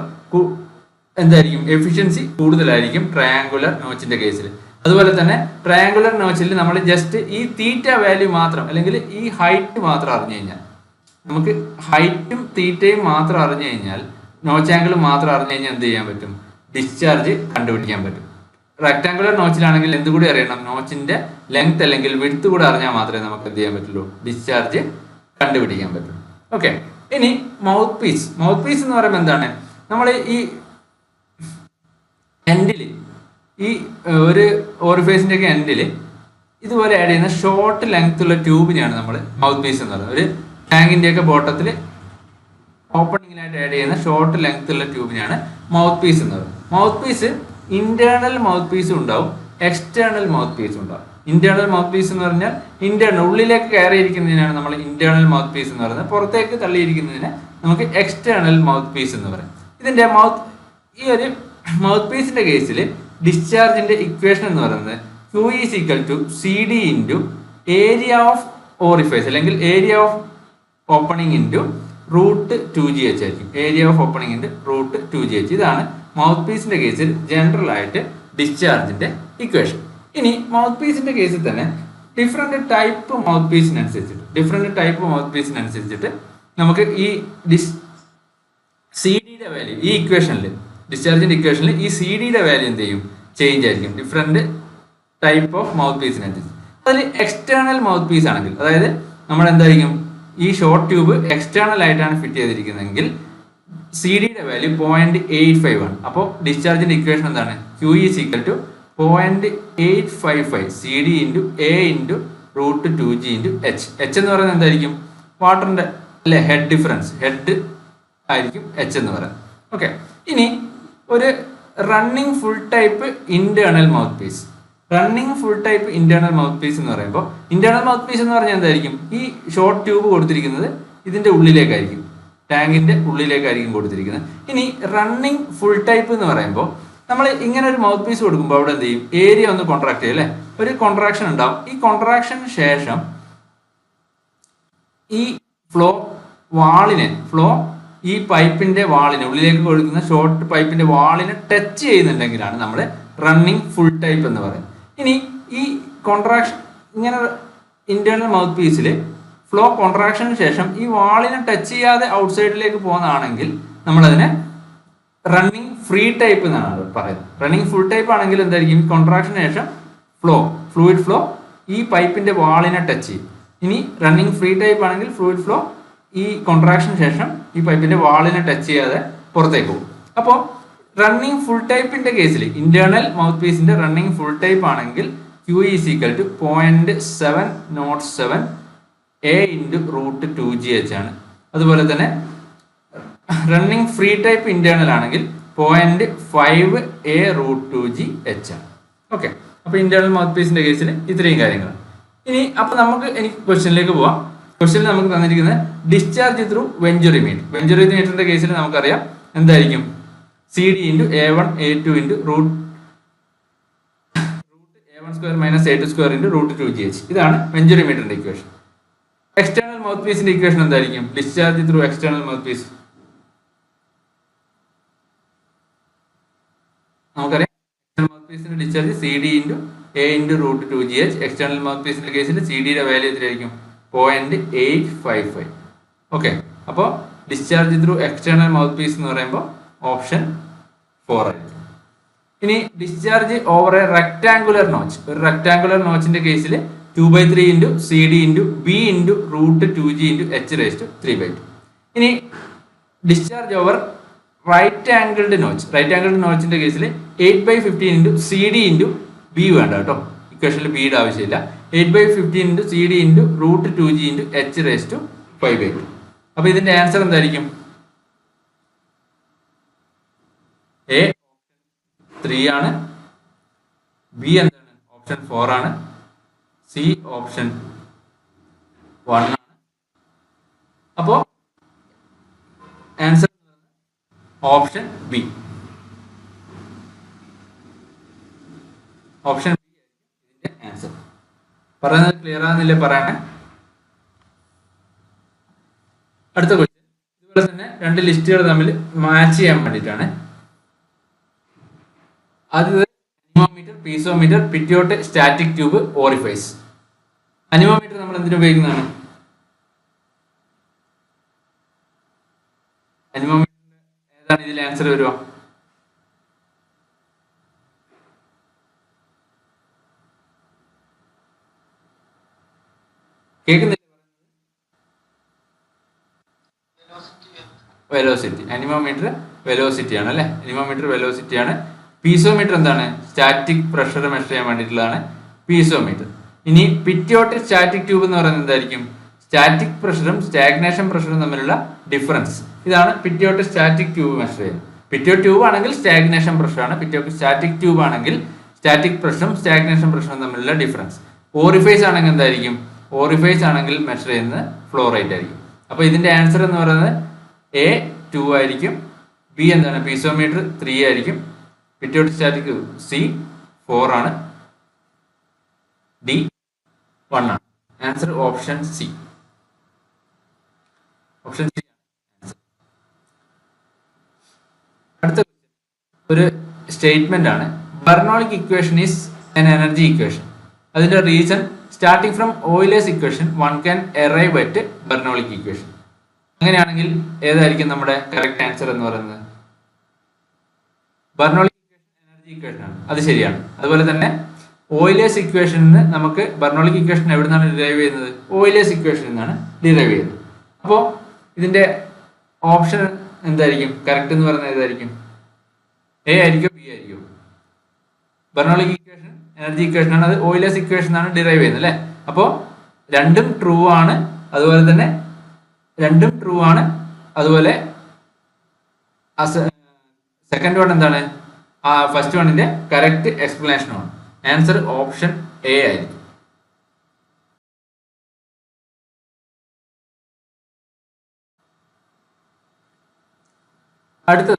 എന്തായിരിക്കും? എഫിഷ്യൻസി കൂടുതലായിരിക്കും ട്രയാങ്കുലർ നോച്ചിന്റെ കേസിൽ. അതുപോലെ തന്നെ ട്രയാങ്കുലർ നോച്ചിൽ നമ്മൾ ജസ്റ്റ് ഈ തീറ്റ വാല്യൂ മാത്രം അല്ലെങ്കിൽ ഈ ഹൈറ്റ് മാത്രം അറിഞ്ഞു കഴിഞ്ഞാൽ, നമുക്ക് ഹൈറ്റും തീറ്റയും മാത്രം അറിഞ്ഞു കഴിഞ്ഞാൽ, നോച്ച് ആംഗിളും മാത്രം അറിഞ്ഞു കഴിഞ്ഞാൽ എന്ത് ചെയ്യാൻ പറ്റും? ഡിസ്ചാർജ് കണ്ടുപിടിക്കാൻ പറ്റും. റെക്ടാങ്കുലർ നോച്ചിലാണെങ്കിൽ എന്തുകൂടി അറിയണം? നോച്ചിന്റെ ലെങ്ത് അല്ലെങ്കിൽ വിഡ്ത്ത് കൂടെ അറിഞ്ഞാൽ മാത്രമേ നമുക്ക് എന്ത് ചെയ്യാൻ പറ്റുള്ളൂ? ഡിസ്ചാർജ് കണ്ടുപിടിക്കാൻ പറ്റും. ഓക്കെ. ഇനി മൗത്ത് പീസ് എന്ന് പറയുമ്പോൾ എന്താണ്? നമ്മൾ ഈ എൻഡിൽ ഈ ഒരു ഓറിഫേസിന്റെ ഒക്കെ എൻഡിൽ ഇതുപോലെ ആഡ് ചെയ്യുന്ന ഷോർട്ട് ലെങ്ത് ഉള്ള ട്യൂബിനെയാണ് നമ്മൾ മൗത്ത് പീസ് എന്ന് പറയുന്നത്. ഒരു ടാങ്കിന്റെ ഒക്കെ ബോട്ടത്തിൽ ഓപ്പണിങ്ങിലായിട്ട് ആഡ് ചെയ്യുന്ന ഷോർട്ട് ലെങ്ത് ഉള്ള ട്യൂബിനെയാണ് മൗത്ത് പീസ് എന്ന് പറയുന്നത്. മൗത്ത് പീസ് ഇന്റേണൽ മൗത്ത് പീസും ഉണ്ടാവും, എക്സ്റ്റേണൽ മൗത്ത് പീസും ഉണ്ടാവും. ഇന്റേണൽ മൗത്ത് പീസ് എന്ന് പറഞ്ഞാൽ ഇന്റേണൽ ഉള്ളിലേക്ക് കയറിയിരിക്കുന്നതിനാണ് നമ്മൾ ഇന്റേണൽ മൗത്ത് പീസ് എന്ന് പറയുന്നത്. പുറത്തേക്ക് തള്ളിയിരിക്കുന്നതിന് നമുക്ക് എക്സ്റ്റേണൽ മൗത്ത് പീസ് എന്ന് പറയും. ഇതിന്റെ ഈ ഒരു മൗത്ത് പീസിന്റെ കേസിൽ ഡിസ്ചാർജിന്റെ ഇക്വേഷൻ എന്ന് പറയുന്നത് Q is equal to CD into area of orifice അല്ലെങ്കിൽ area of opening into √2GH ആയിരിക്കും. ഏരിയ ഓഫ് ഓപ്പണിംഗിന്റെ √2GH. ഇതാണ് മൗത്ത് പീസിന്റെ കേസിൽ ജനറൽ ആയിട്ട് ഡിസ്ചാർജിന്റെ ഇക്വേഷൻ. ഇനി മൗത്ത് പീസിന്റെ കേസിൽ തന്നെ ഡിഫറെന്റ് ടൈപ്പ് മൗത്ത് പീസിനനുസരിച്ചിട്ട് നമുക്ക് ഈ സി ഡിയുടെ വാല്യൂ ഈ ഇക്വേഷനിൽ ഡിസ്ചാർജിന്റെ ഇക്വേഷനിൽ ഈ സി ഡിയുടെ വാല്യൂ എന്ത് ചെയ്യും, ചേഞ്ച് ആയിരിക്കും ഡിഫറെന്റ് ടൈപ്പ് ഓഫ് മൗത്ത് പീസിനനുസരിച്ച്. അതിൽ എക്സ്റ്റേണൽ മൗത്ത് പീസ് ആണെങ്കിൽ, അതായത് നമ്മൾ എന്തായിരിക്കും ഈ ഷോർട്ട് ട്യൂബ് എക്സ്റ്റേണൽ ആയിട്ടാണ് ഫിറ്റ് ചെയ്തിരിക്കുന്നതെങ്കിൽ സി ഡിയുടെ വാല്യൂ 0.85 ആണ്. അപ്പോൾ ഡിസ്ചാർജിന്റെ ഇക്വേഷൻ എന്താണ്, Q is equal to 0.855 C D into A into √2G into H. H എന്ന് പറയുന്നത് എന്തായിരിക്കും, വാട്ടറിന്റെ അല്ലെ ഹെഡ് ഡിഫറൻസ്, ഹെഡ് ആയിരിക്കും എച്ച് എന്ന് പറയുന്നത്. ഓക്കെ. ഇനി ഒരു running full type internal mouthpiece. Running full type internal mouthpiece എന്ന് പറയുമ്പോൾ ഇന്റേണൽ മൗത്ത് പീസ് എന്ന് പറഞ്ഞാൽ എന്തായിരിക്കും, ഈ ഷോർട്ട് ട്യൂബ് കൊടുത്തിരിക്കുന്നത് ഇതിന്റെ ഉള്ളിലേക്കായിരിക്കും, ടാങ്കിന്റെ ഉള്ളിലേക്കായിരിക്കും കൊടുത്തിരിക്കുന്നത്. ഇനി റണ്ണിങ് ഫുൾ ടൈപ്പ് എന്ന് പറയുമ്പോൾ നമ്മൾ ഇങ്ങനെ ഒരു മൗത്ത് പീസ് കൊടുക്കുമ്പോൾ അവിടെ എന്ത് ചെയ്യും, ഏരിയ ഒന്ന് കോൺട്രാക്ട് ചെയ്യും അല്ലെ, ഒരു കോൺട്രാക്ഷൻ ഉണ്ടാവും. ഈ കോൺട്രാക്ഷന് ശേഷം ഈ ഫ്ലോ ഈ പൈപ്പിന്റെ വാളിനെ, ഉള്ളിലേക്ക് കൊടുക്കുന്ന ഷോർട്ട് പൈപ്പിന്റെ വാളിനെ ടച്ച് ചെയ്യുന്നുണ്ടെങ്കിലാണ് നമ്മൾ റണ്ണിങ് ഫുൾ ടൈപ്പ് എന്ന് പറയുന്നത്. ഇനി ഈ കോൺട്രാക്ഷൻ ഇങ്ങനെ ഇന്റേണൽ മൗത്ത് പീസിൽ ഫ്ലോ കോൺട്രാക്ഷന് ശേഷം ഈ വാളിനെ ടച്ച് ചെയ്യാതെ ഔട്ട്സൈഡിലേക്ക് പോകുന്നതാണെങ്കിൽ നമ്മളതിനെ റണ്ണിങ് ഫ്രീ ടൈപ്പ് എന്നാണ് പറയുന്നത്. റണ്ണിങ് ഫുൾ ടൈപ്പ് ആണെങ്കിൽ എന്തായിരിക്കും, കോൺട്രാക്ഷന് ശേഷം ഫ്ലൂയിഡ് ഫ്ലോ ഈ പൈപ്പിന്റെ വാളിനെ ടച്ച് ചെയ്യും. ഇനി റണ്ണിങ് ഫ്രീ ടൈപ്പ് ആണെങ്കിൽ ഫ്ലൂയിഡ് ഫ്ലോ ഈ കോൺട്രാക്ഷന് ശേഷം ഈ പൈപ്പിന്റെ വാളിനെ ടച്ച് ചെയ്യാതെ പുറത്തേക്ക് പോകും. അപ്പോൾ റണ്ണിങ് ഫുൾ ടൈപ്പിന്റെ കേസിൽ ഇന്റേണൽ മൗത്ത് പീസിന്റെ റണ്ണിങ് ഫുൾ ടൈപ്പ് ആണെങ്കിൽ Q is equal to 0.707 A into √2GH ആണ്. അതുപോലെ തന്നെ റണ്ണിങ് ഫ്രീ ടൈപ്പ് ഇന്റേണൽ ആണെങ്കിൽ 0.5 A √2GH ആണ്. ഓക്കെ. അപ്പൊ ഇന്റേണൽ മൗത്ത് പീസിന്റെ കേസിൽ ഇത്രയും കാര്യങ്ങൾ. ഇനി ക്വസ്റ്റ്യനിലേക്ക് പോവാം. ക്വസ്റ്റ്യനിൽ നമുക്ക് തന്നിരിക്കുന്നത് ഡിസ്ചാർജ് ത്രൂ വെഞ്ചുറിമീറ്റർ. വെഞ്ചുറിമീറ്ററിന്റെ കേസിൽ നമുക്കറിയാം എന്തായിരിക്കും, C D into A1 A2 into √A1² minus A2² into √2GH. ഇതാണ് വെഞ്ചുറിമീറ്ററിന്റെ ഇക്വേഷൻ. എക്സ്റ്റേണൽ മൗത്ത് പീസിന്റെ ഇക്വേഷൻ എന്തായിരിക്കും, discharge through external mouthpiece നമുക്കറിയാം. എക്സ്റ്റേണൽ മൗത്ത് പീസിന്റെ discharge C D into A into √2GH. External മൗത്ത് പീസിന്റെ കേസിൽ സി ഡിയുടെ വാല്യൂ എത്രയായിരിക്കും, 0.855. ഓക്കെ. അപ്പോൾ discharge through external mouthpiece എന്ന് പറയുമ്പോൾ ഓപ്ഷൻ 4 ആയിരിക്കും. ഇനി discharge over a rectangular notch. ഒരു റെക്ടാങ്കുലർ നോച്ചിന്റെ കേസിൽ 2/3 into C D into B into √2G into H⁻3/2. ഇനി ഡിസ്ചാർജ് ഓവർ റൈറ്റ് ആംഗിൾഡ് നോച്ചിന്റെ കേസിൽ 8/15 into C D into B വേണ്ട കേട്ടോ, ഇക്വേഷനിൽ ബിയുടെ ആവശ്യമില്ല. 8/15 into C D into √2G into H⁻5/2. അപ്പൊ ഇതിന്റെ ആൻസർ എന്തായിരിക്കും, എ 3 ആണ്, ബി എന്താണ് ഓപ്ഷൻ 4 ആണ്, സി ഓപ്ഷൻ 1 ആണ്. അപ്പോ answer option B. Option B ഇതിന്റെ ആൻസർ. പറയുന്നത് ക്ലിയർ ആകുന്നില്ലേ പറയണേ. അടുത്ത ക്വസ്റ്റ്യൻ ഇതുപോലെ തന്നെ രണ്ട് ലിസ്റ്റുകൾ തമ്മിൽ മാച്ച് ചെയ്യാൻ വേണ്ടിയിട്ടാണ്. ആദ്യത്തെ anemometer, piezometer, pitot, static tube, orifice. Anemometer നമ്മൾ എന്തിനു ഉപയോഗിക്കുന്നതാണ്, അനിമോമീറ്റർ ഏതാണ് ഇതിൽ ആൻസർ വരുക, കേൾക്കുന്നില്ല, വെലോസിറ്റി. അനിമോമീറ്റർ വെലോസിറ്റി ആണ് അല്ലെ, അനിമോമീറ്റർ വെലോസിറ്റി ആണ്. പീസോമീറ്റർ എന്താണ്, സ്റ്റാറ്റിക് പ്രഷർ മെഷർ ചെയ്യാൻ വേണ്ടിയിട്ടുള്ളതാണ് പീസോമീറ്റർ. ഇനി പിറ്റിയോട്ട് സ്റ്റാറ്റിക് ട്യൂബ് എന്ന് പറയുന്നത് എന്തായിരിക്കും, സ്റ്റാറ്റിക് പ്രഷറും സ്റ്റാഗ്നേഷൻ പ്രഷറും തമ്മിലുള്ള ഡിഫറൻസ്. ഇതാണ് പിറ്റിയോട്ട് സ്റ്റാറ്റിക് ട്യൂബ് മെഷർ ചെയ്യുന്നത്. പിറ്റിയോട്ട് ട്യൂബ് ആണെങ്കിൽ സ്റ്റാഗ്നേഷൻ പ്രഷറാണ്, പിറ്റിയോട്ട് സ്റ്റാറ്റിക് ട്യൂബ് ആണെങ്കിൽ സ്റ്റാറ്റിക് പ്രഷറും സ്റ്റാഗ്നേഷൻ പ്രഷറും തമ്മിലുള്ള ഡിഫറൻസ്. ഓറിഫൈസ് ആണെങ്കിൽ എന്തായിരിക്കും, ഓറിഫൈസ് ആണെങ്കിൽ മെഷർ ചെയ്യുന്നത് ഫ്ലോ റേറ്റ് ആയിരിക്കും. അപ്പൊ ഇതിന്റെ ആൻസർ എന്ന് പറയുന്നത് എ 2 ആയിരിക്കും, ബി എന്താണ് പീസോമീറ്റർ 3 ആയിരിക്കും, പിറ്റിയോട്ട് സ്റ്റാറ്റിക് സി 4 ആണ്, ഡി 1 ആണ്. Answer option C. Option C statement ആണ്. Bernoulli equation is an energy equation. അതിന്റെ reason starting from Euler's equation one can arrive at Bernoulli equation. അങ്ങനെയാണെങ്കിൽ ഏതായിരിക്കും നമ്മുടെ കറക്റ്റ് ആൻസർ എന്ന് പറയുന്നത്? ബെർണോളിക് ഇക്വേഷൻ എനർജി ഇക്വേഷൻ ആണ്, അത് ശരിയാണ്. അതുപോലെ തന്നെ ഓയിലേഴ്സ് ഇക്വേഷനിൽ നിന്ന് നമുക്ക് ബെർണോളിക് ഇക്വേഷൻ എവിടെ നിന്നാണ് ഡിറൈവ് ചെയ്യുന്നത്? ഓയിലേഴ്സ് ഇക്വേഷനിൽ നിന്നാണ് ഡിറൈവ് ചെയ്യുന്നത്. അപ്പോൾ ഇതിന്റെ ഓപ്ഷൻ എന്തായിരിക്കും? കറക്റ്റ് എന്ന് പറയുന്നത് ഏതായിരിക്കും? എ ആയിരിക്കും, ബി ആയിരിക്കും? ബെർണോളിക് ഇക്വേഷൻ എനർജി ഇക്വേഷൻ ആണ്, അത് ഓയിലേഴ്സ് ഇക്വേഷൻ ആണ് ഡിറൈവ് ചെയ്യുന്നത് അല്ലേ? അപ്പോൾ രണ്ടും ട്രൂ ആണ്. അതുപോലെ തന്നെ അതുപോലെ സെക്കൻഡ് വൺ എന്താണ്? ഫസ്റ്റ് വണ്ണിന്റെ കറക്റ്റ് എക്സ്പ്ലനേഷൻ ആണ്. ആൻസർ ഓപ്ഷൻ എ ആയിരിക്കും. അടുത്തത്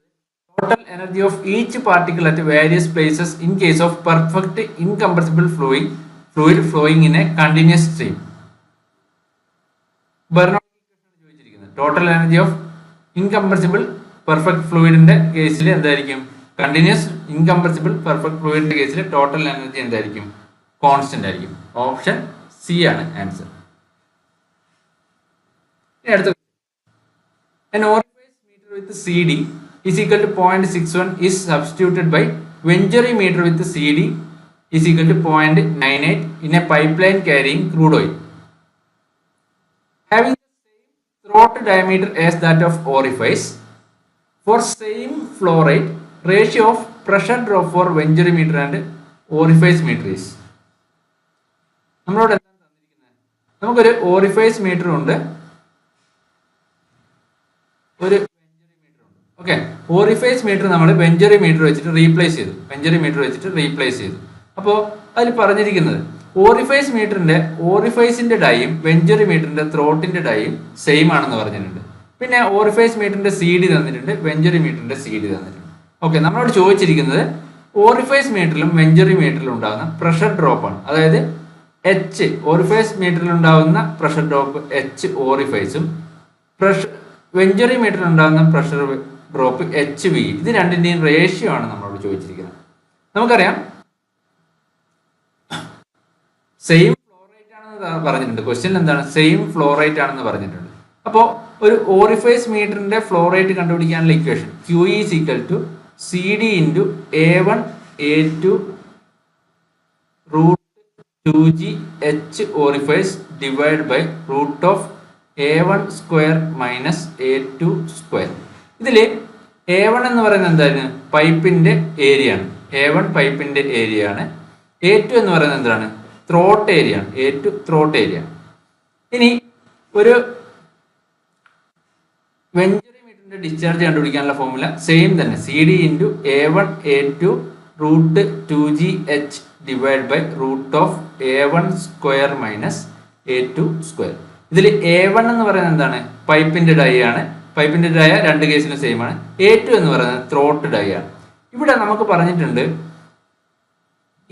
total energy of each particle at various places in case of perfect incompressible fluid flowing in a continuous stream. Bernoulli equation ചോദിച്ചിരിക്കുന്നത് total energy of incompressible perfect ഫ്ലൂയിഡിന്റെ കേസിൽ എന്തായിരിക്കും? Continuous incompressible perfect ഫ്ലൂയിഡിന്റെ കേസിൽ total energy എന്തായിരിക്കും? Constant ആയിരിക്കും. Option C ആണ് answer. അടുത്ത an orifice meter with CD is equal to 0.61 is substituted by Venturi meter with CD is equal to 0.98 in a pipeline carrying crude oil. Having the same throat diameter as that of orifice, for same flow rate, ratio of pressure drop for Venturi meter and orifice meter is. നമ്മളോട് എന്താണ് തന്നിരിക്കുന്നത്? നമുക്കൊരു orifice metre ഉണ്ട്, ഒരു venturi metre ഉണ്ട്. Okay, orifice metre നമ്മൾ venturi metre വെച്ചിട്ട് replace ചെയ്തു. അപ്പോൾ അതിൽ പറഞ്ഞിരിക്കുന്നത് ഓറിഫൈസിന്റെ ഡൈയും വെഞ്ചറി മീറ്ററിന്റെ ത്രോട്ടിന്റെ ഡൈയും സെയിം ആണെന്ന് പറഞ്ഞിട്ടുണ്ട്. പിന്നെ ഓറിഫൈസ് മീറ്ററിന്റെ സി ഡി തന്നിട്ടുണ്ട്, വെഞ്ചറി മീറ്ററിന്റെ സി ഡി തന്നിട്ടുണ്ട്. ഓക്കെ, നമ്മളോട് ചോദിച്ചിരിക്കുന്നത് ഓറിഫൈസ് മീറ്ററിലും വെഞ്ചറി മീറ്ററിലും ഉണ്ടാകുന്ന പ്രഷർ ഡ്രോപ്പ് ആണ്. അതായത് എച്ച് ഓറിഫൈസ് മീറ്ററിൽ ഉണ്ടാകുന്ന പ്രഷർ ഡ്രോപ്പ് എച്ച് ഓറിഫൈസും വെഞ്ചറി മീറ്ററിൽ ഉണ്ടാകുന്ന പ്രഷർ ഡ്രോപ്പ് എച്ച് വി, ഇത് രണ്ടിന്റെയും റേഷ്യോ ആണ് നമ്മളോട് ചോദിച്ചിരിക്കുന്നത്. നമുക്കറിയാം സെയിം ഫ്ലോ റേറ്റ് ആണെന്ന് പറഞ്ഞിട്ടുണ്ട്. ക്വസ്റ്റ്യൻ എന്താണ്? സെയിം ഫ്ലോ റേറ്റ് ആണെന്ന് പറഞ്ഞിട്ടുണ്ട്. അപ്പോൾ ഒരു ഓറിഫൈസ് മീറ്ററിന്റെ ഫ്ലോ റേറ്റ് കണ്ടുപിടിക്കാനുള്ള equation Q is equal to C D into A1 A2 root 2G H orifice divide by root of A1 square minus A2 square. ഇതിൽ A1 എന്ന് പറയുന്നത് എന്താണ്? പൈപ്പിന്റെ ഏരിയ ആണ്. A1 പൈപ്പിന്റെ ഏരിയ ആണ്. A2 എന്ന് പറയുന്നത് എന്താണ്? ത്രോട്ട് ഏരിയ ആണ്. A2 throat area. ഇനി ഒരു വെഞ്ചറി മീറ്ററിന്റെ ഡിസ്ചാർജ് കണ്ടുപിടിക്കാനുള്ള ഫോർമുല സെയിം തന്നെ, C D into A1 A2 root 2G H divide by root of A1 square minus A2 square. ഇതിൽ A1 എന്ന് പറയുന്നത് എന്താണ്? പൈപ്പിന്റെ ഡൈ ആണ്. പൈപ്പിന്റെ ഡൈ രണ്ട് കേസിലും സെയിം ആണ്. A2 എന്ന് പറയുന്നത് ത്രോട്ട് ഡൈ ആണ്. ഇവിടെ നമുക്ക് പറഞ്ഞിട്ടുണ്ട്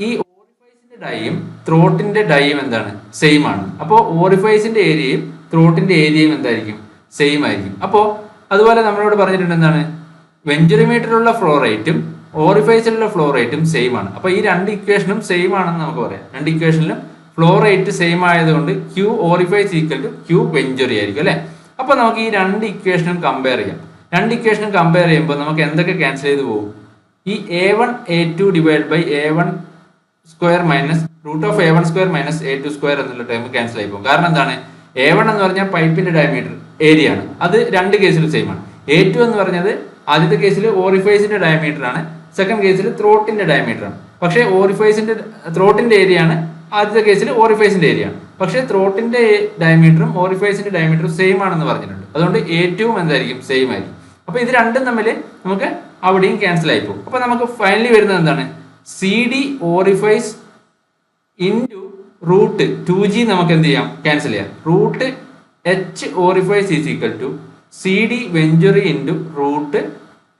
ഈ ഓറിഫൈസിന്റെ ഡൈയും ത്രോട്ടിന്റെ ഡൈയും എന്താണ്? സെയിം ആണ്. അപ്പോൾ ഓറിഫൈസിന്റെ ഏരിയയും ത്രോട്ടിന്റെ ഏരിയയും എന്തായിരിക്കും? സെയിം ആയിരിക്കും. അപ്പോൾ അതുപോലെ നമ്മളോട് പറഞ്ഞിട്ടുണ്ട് എന്താണ്? വെഞ്ചറി മീറ്ററിലുള്ള ഫ്ലോ റേറ്റും ഓറിഫൈസിലുള്ള ഫ്ലോ റേറ്റും സെയിം ആണ്. അപ്പോൾ ഈ രണ്ട് ഇക്വേഷനും സെയിം ആണെന്ന് നമുക്ക് പറയാം. രണ്ട് ഇക്വേഷനിലും ഫ്ലോ റേറ്റ് സെയിം ആയതുകൊണ്ട് Q orifice equal to Q venturi ആയിരിക്കും അല്ലെ? അപ്പൊ നമുക്ക് ഈ രണ്ട് ഇക്വേഷനും കമ്പയർ ചെയ്യാം. രണ്ട് ഇക്വേഷനും കമ്പയർ ചെയ്യുമ്പോൾ നമുക്ക് എന്തൊക്കെ ക്യാൻസൽ ചെയ്ത് പോകും? ഈ A1 A2 divide by A1 square minus root of A1 square minus A2 square എന്നുള്ള ടൈം ക്യാൻസൽ ആയി പോകും. കാരണം എന്താണ്? A1 എന്ന് പറഞ്ഞാൽ പൈപ്പിന്റെ ഡയമീറ്റർ ഏരിയ ആണ്, അത് രണ്ട് കേസിലും സെയിം ആണ്. A2 എന്ന് പറഞ്ഞത് ആദ്യത്തെ കേസിൽ ഓറിഫൈസിന്റെ ഡയമീറ്റർ ആണ്, സെക്കൻഡ് കേസിൽ ത്രോട്ടിന്റെ ഡയമീറ്റർ ആണ്. പക്ഷേ ഓറിഫൈസിന്റെ ത്രോട്ടിന്റെ ഏരിയ ആണ്, ആദ്യത്തെ കേസിൽ ഓറിഫൈസിന്റെ ഏരിയ ആണ്. പക്ഷേ ത്രോട്ടിന്റെ ഡയമീറ്ററും ഓറിഫൈസിന്റെ ഡയമീറ്ററും സെയിം ആണെന്ന് പറഞ്ഞിട്ടുണ്ട്. അതുകൊണ്ട് A2 എന്തായിരിക്കും? സെയിം ആയിരിക്കും. അപ്പൊ ഇത് രണ്ടും തമ്മിൽ നമുക്ക് അവിടെയും ക്യാൻസൽ ആയി പോകും. അപ്പൊ നമുക്ക് ഫൈനലി വരുന്നത് എന്താണ്? C D orifice into root 2G നമുക്ക് എന്ത് ചെയ്യാം? ക്യാൻസൽ ചെയ്യാം. Root H orifice is equal to C D venturi into root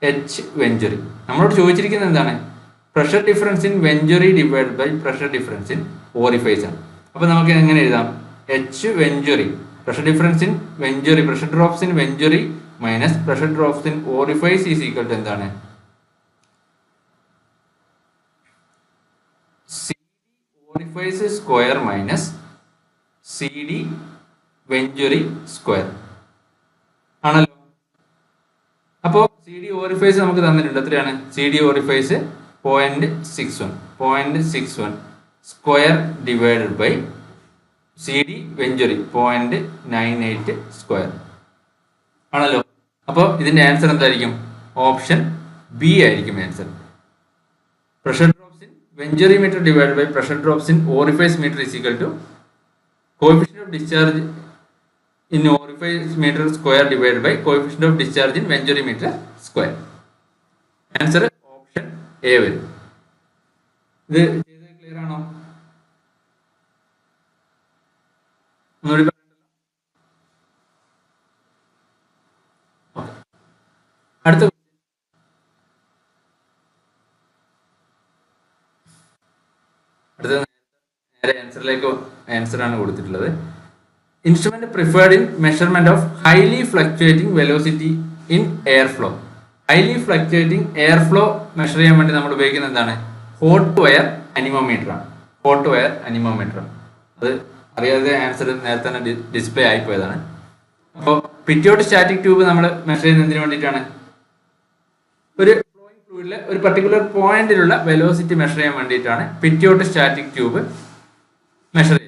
H venturi. നമ്മളോട് ചോദിച്ചിരിക്കുന്നത് എന്താണ്? Pressure difference in venturi divide by pressure difference in orifice ആണ്. അപ്പൊ നമുക്ക് എങ്ങനെ എഴുതാം? H venturi, pressure difference in venturi, pressure drops in venturi minus pressure drops in orifice is equal to എന്താണ്? Orifice square minus C D venturi square ആണല്ലോ. അപ്പോൾ C D orifice നമുക്ക് തന്നിട്ടുണ്ട്. എത്രയാണ്? C D orifice 0.61 square divided by C D venturi 0.98 square ആണല്ലോ. അപ്പോൾ ഇതിന്റെ answer എന്തായിരിക്കും? ഓപ്ഷൻ ബി ആയിരിക്കും answer. Pressure drops in venturi meter divide by pressure drops in orifice meter is equal to coefficient of discharge in orifice meter square divide by coefficient of discharge in venturi meter square. Answer option A വരും. ഇത് ചെയ്തത് clear ആണോ? ഒന്നുകൂടി അടുത്ത നേരെ answer ആണ് കൊടുത്തിട്ടുള്ളത്. Instrument preferred in measurement of highly fluctuating velocity in air flow. Highly fluctuating air flow measure ചെയ്യാൻ വേണ്ടി നമ്മൾ ഉപയോഗിക്കുന്നത് എന്താണ്? ഹോട്ട് വയർ അനിമോമീറ്റർ ആണ്. Hot wire anemometer. അത് അറിയാതെ ആൻസർ നേരത്തെ തന്നെ ഡിസ്പ്ലേ ആയിപ്പോയതാണ്. അപ്പോൾ പിറ്റിയോട്ട് സ്റ്റാറ്റിക് ട്യൂബ് നമ്മൾ മെഷർ ചെയ്യുന്നതിന് വേണ്ടിയിട്ടാണ്. ഒരു ഫ്ലോയിങ് ഫ്ലൂയിഡിലെ ഒരു പർട്ടിക്കുലർ പോയിന്റിലുള്ള വെലോസിറ്റി മെഷർ ചെയ്യാൻ വേണ്ടിയിട്ടാണ് പിറ്റിയോട്ട് സ്റ്റാറ്റിക് ട്യൂബ് മെഷർ ചെയ്യുന്നത്.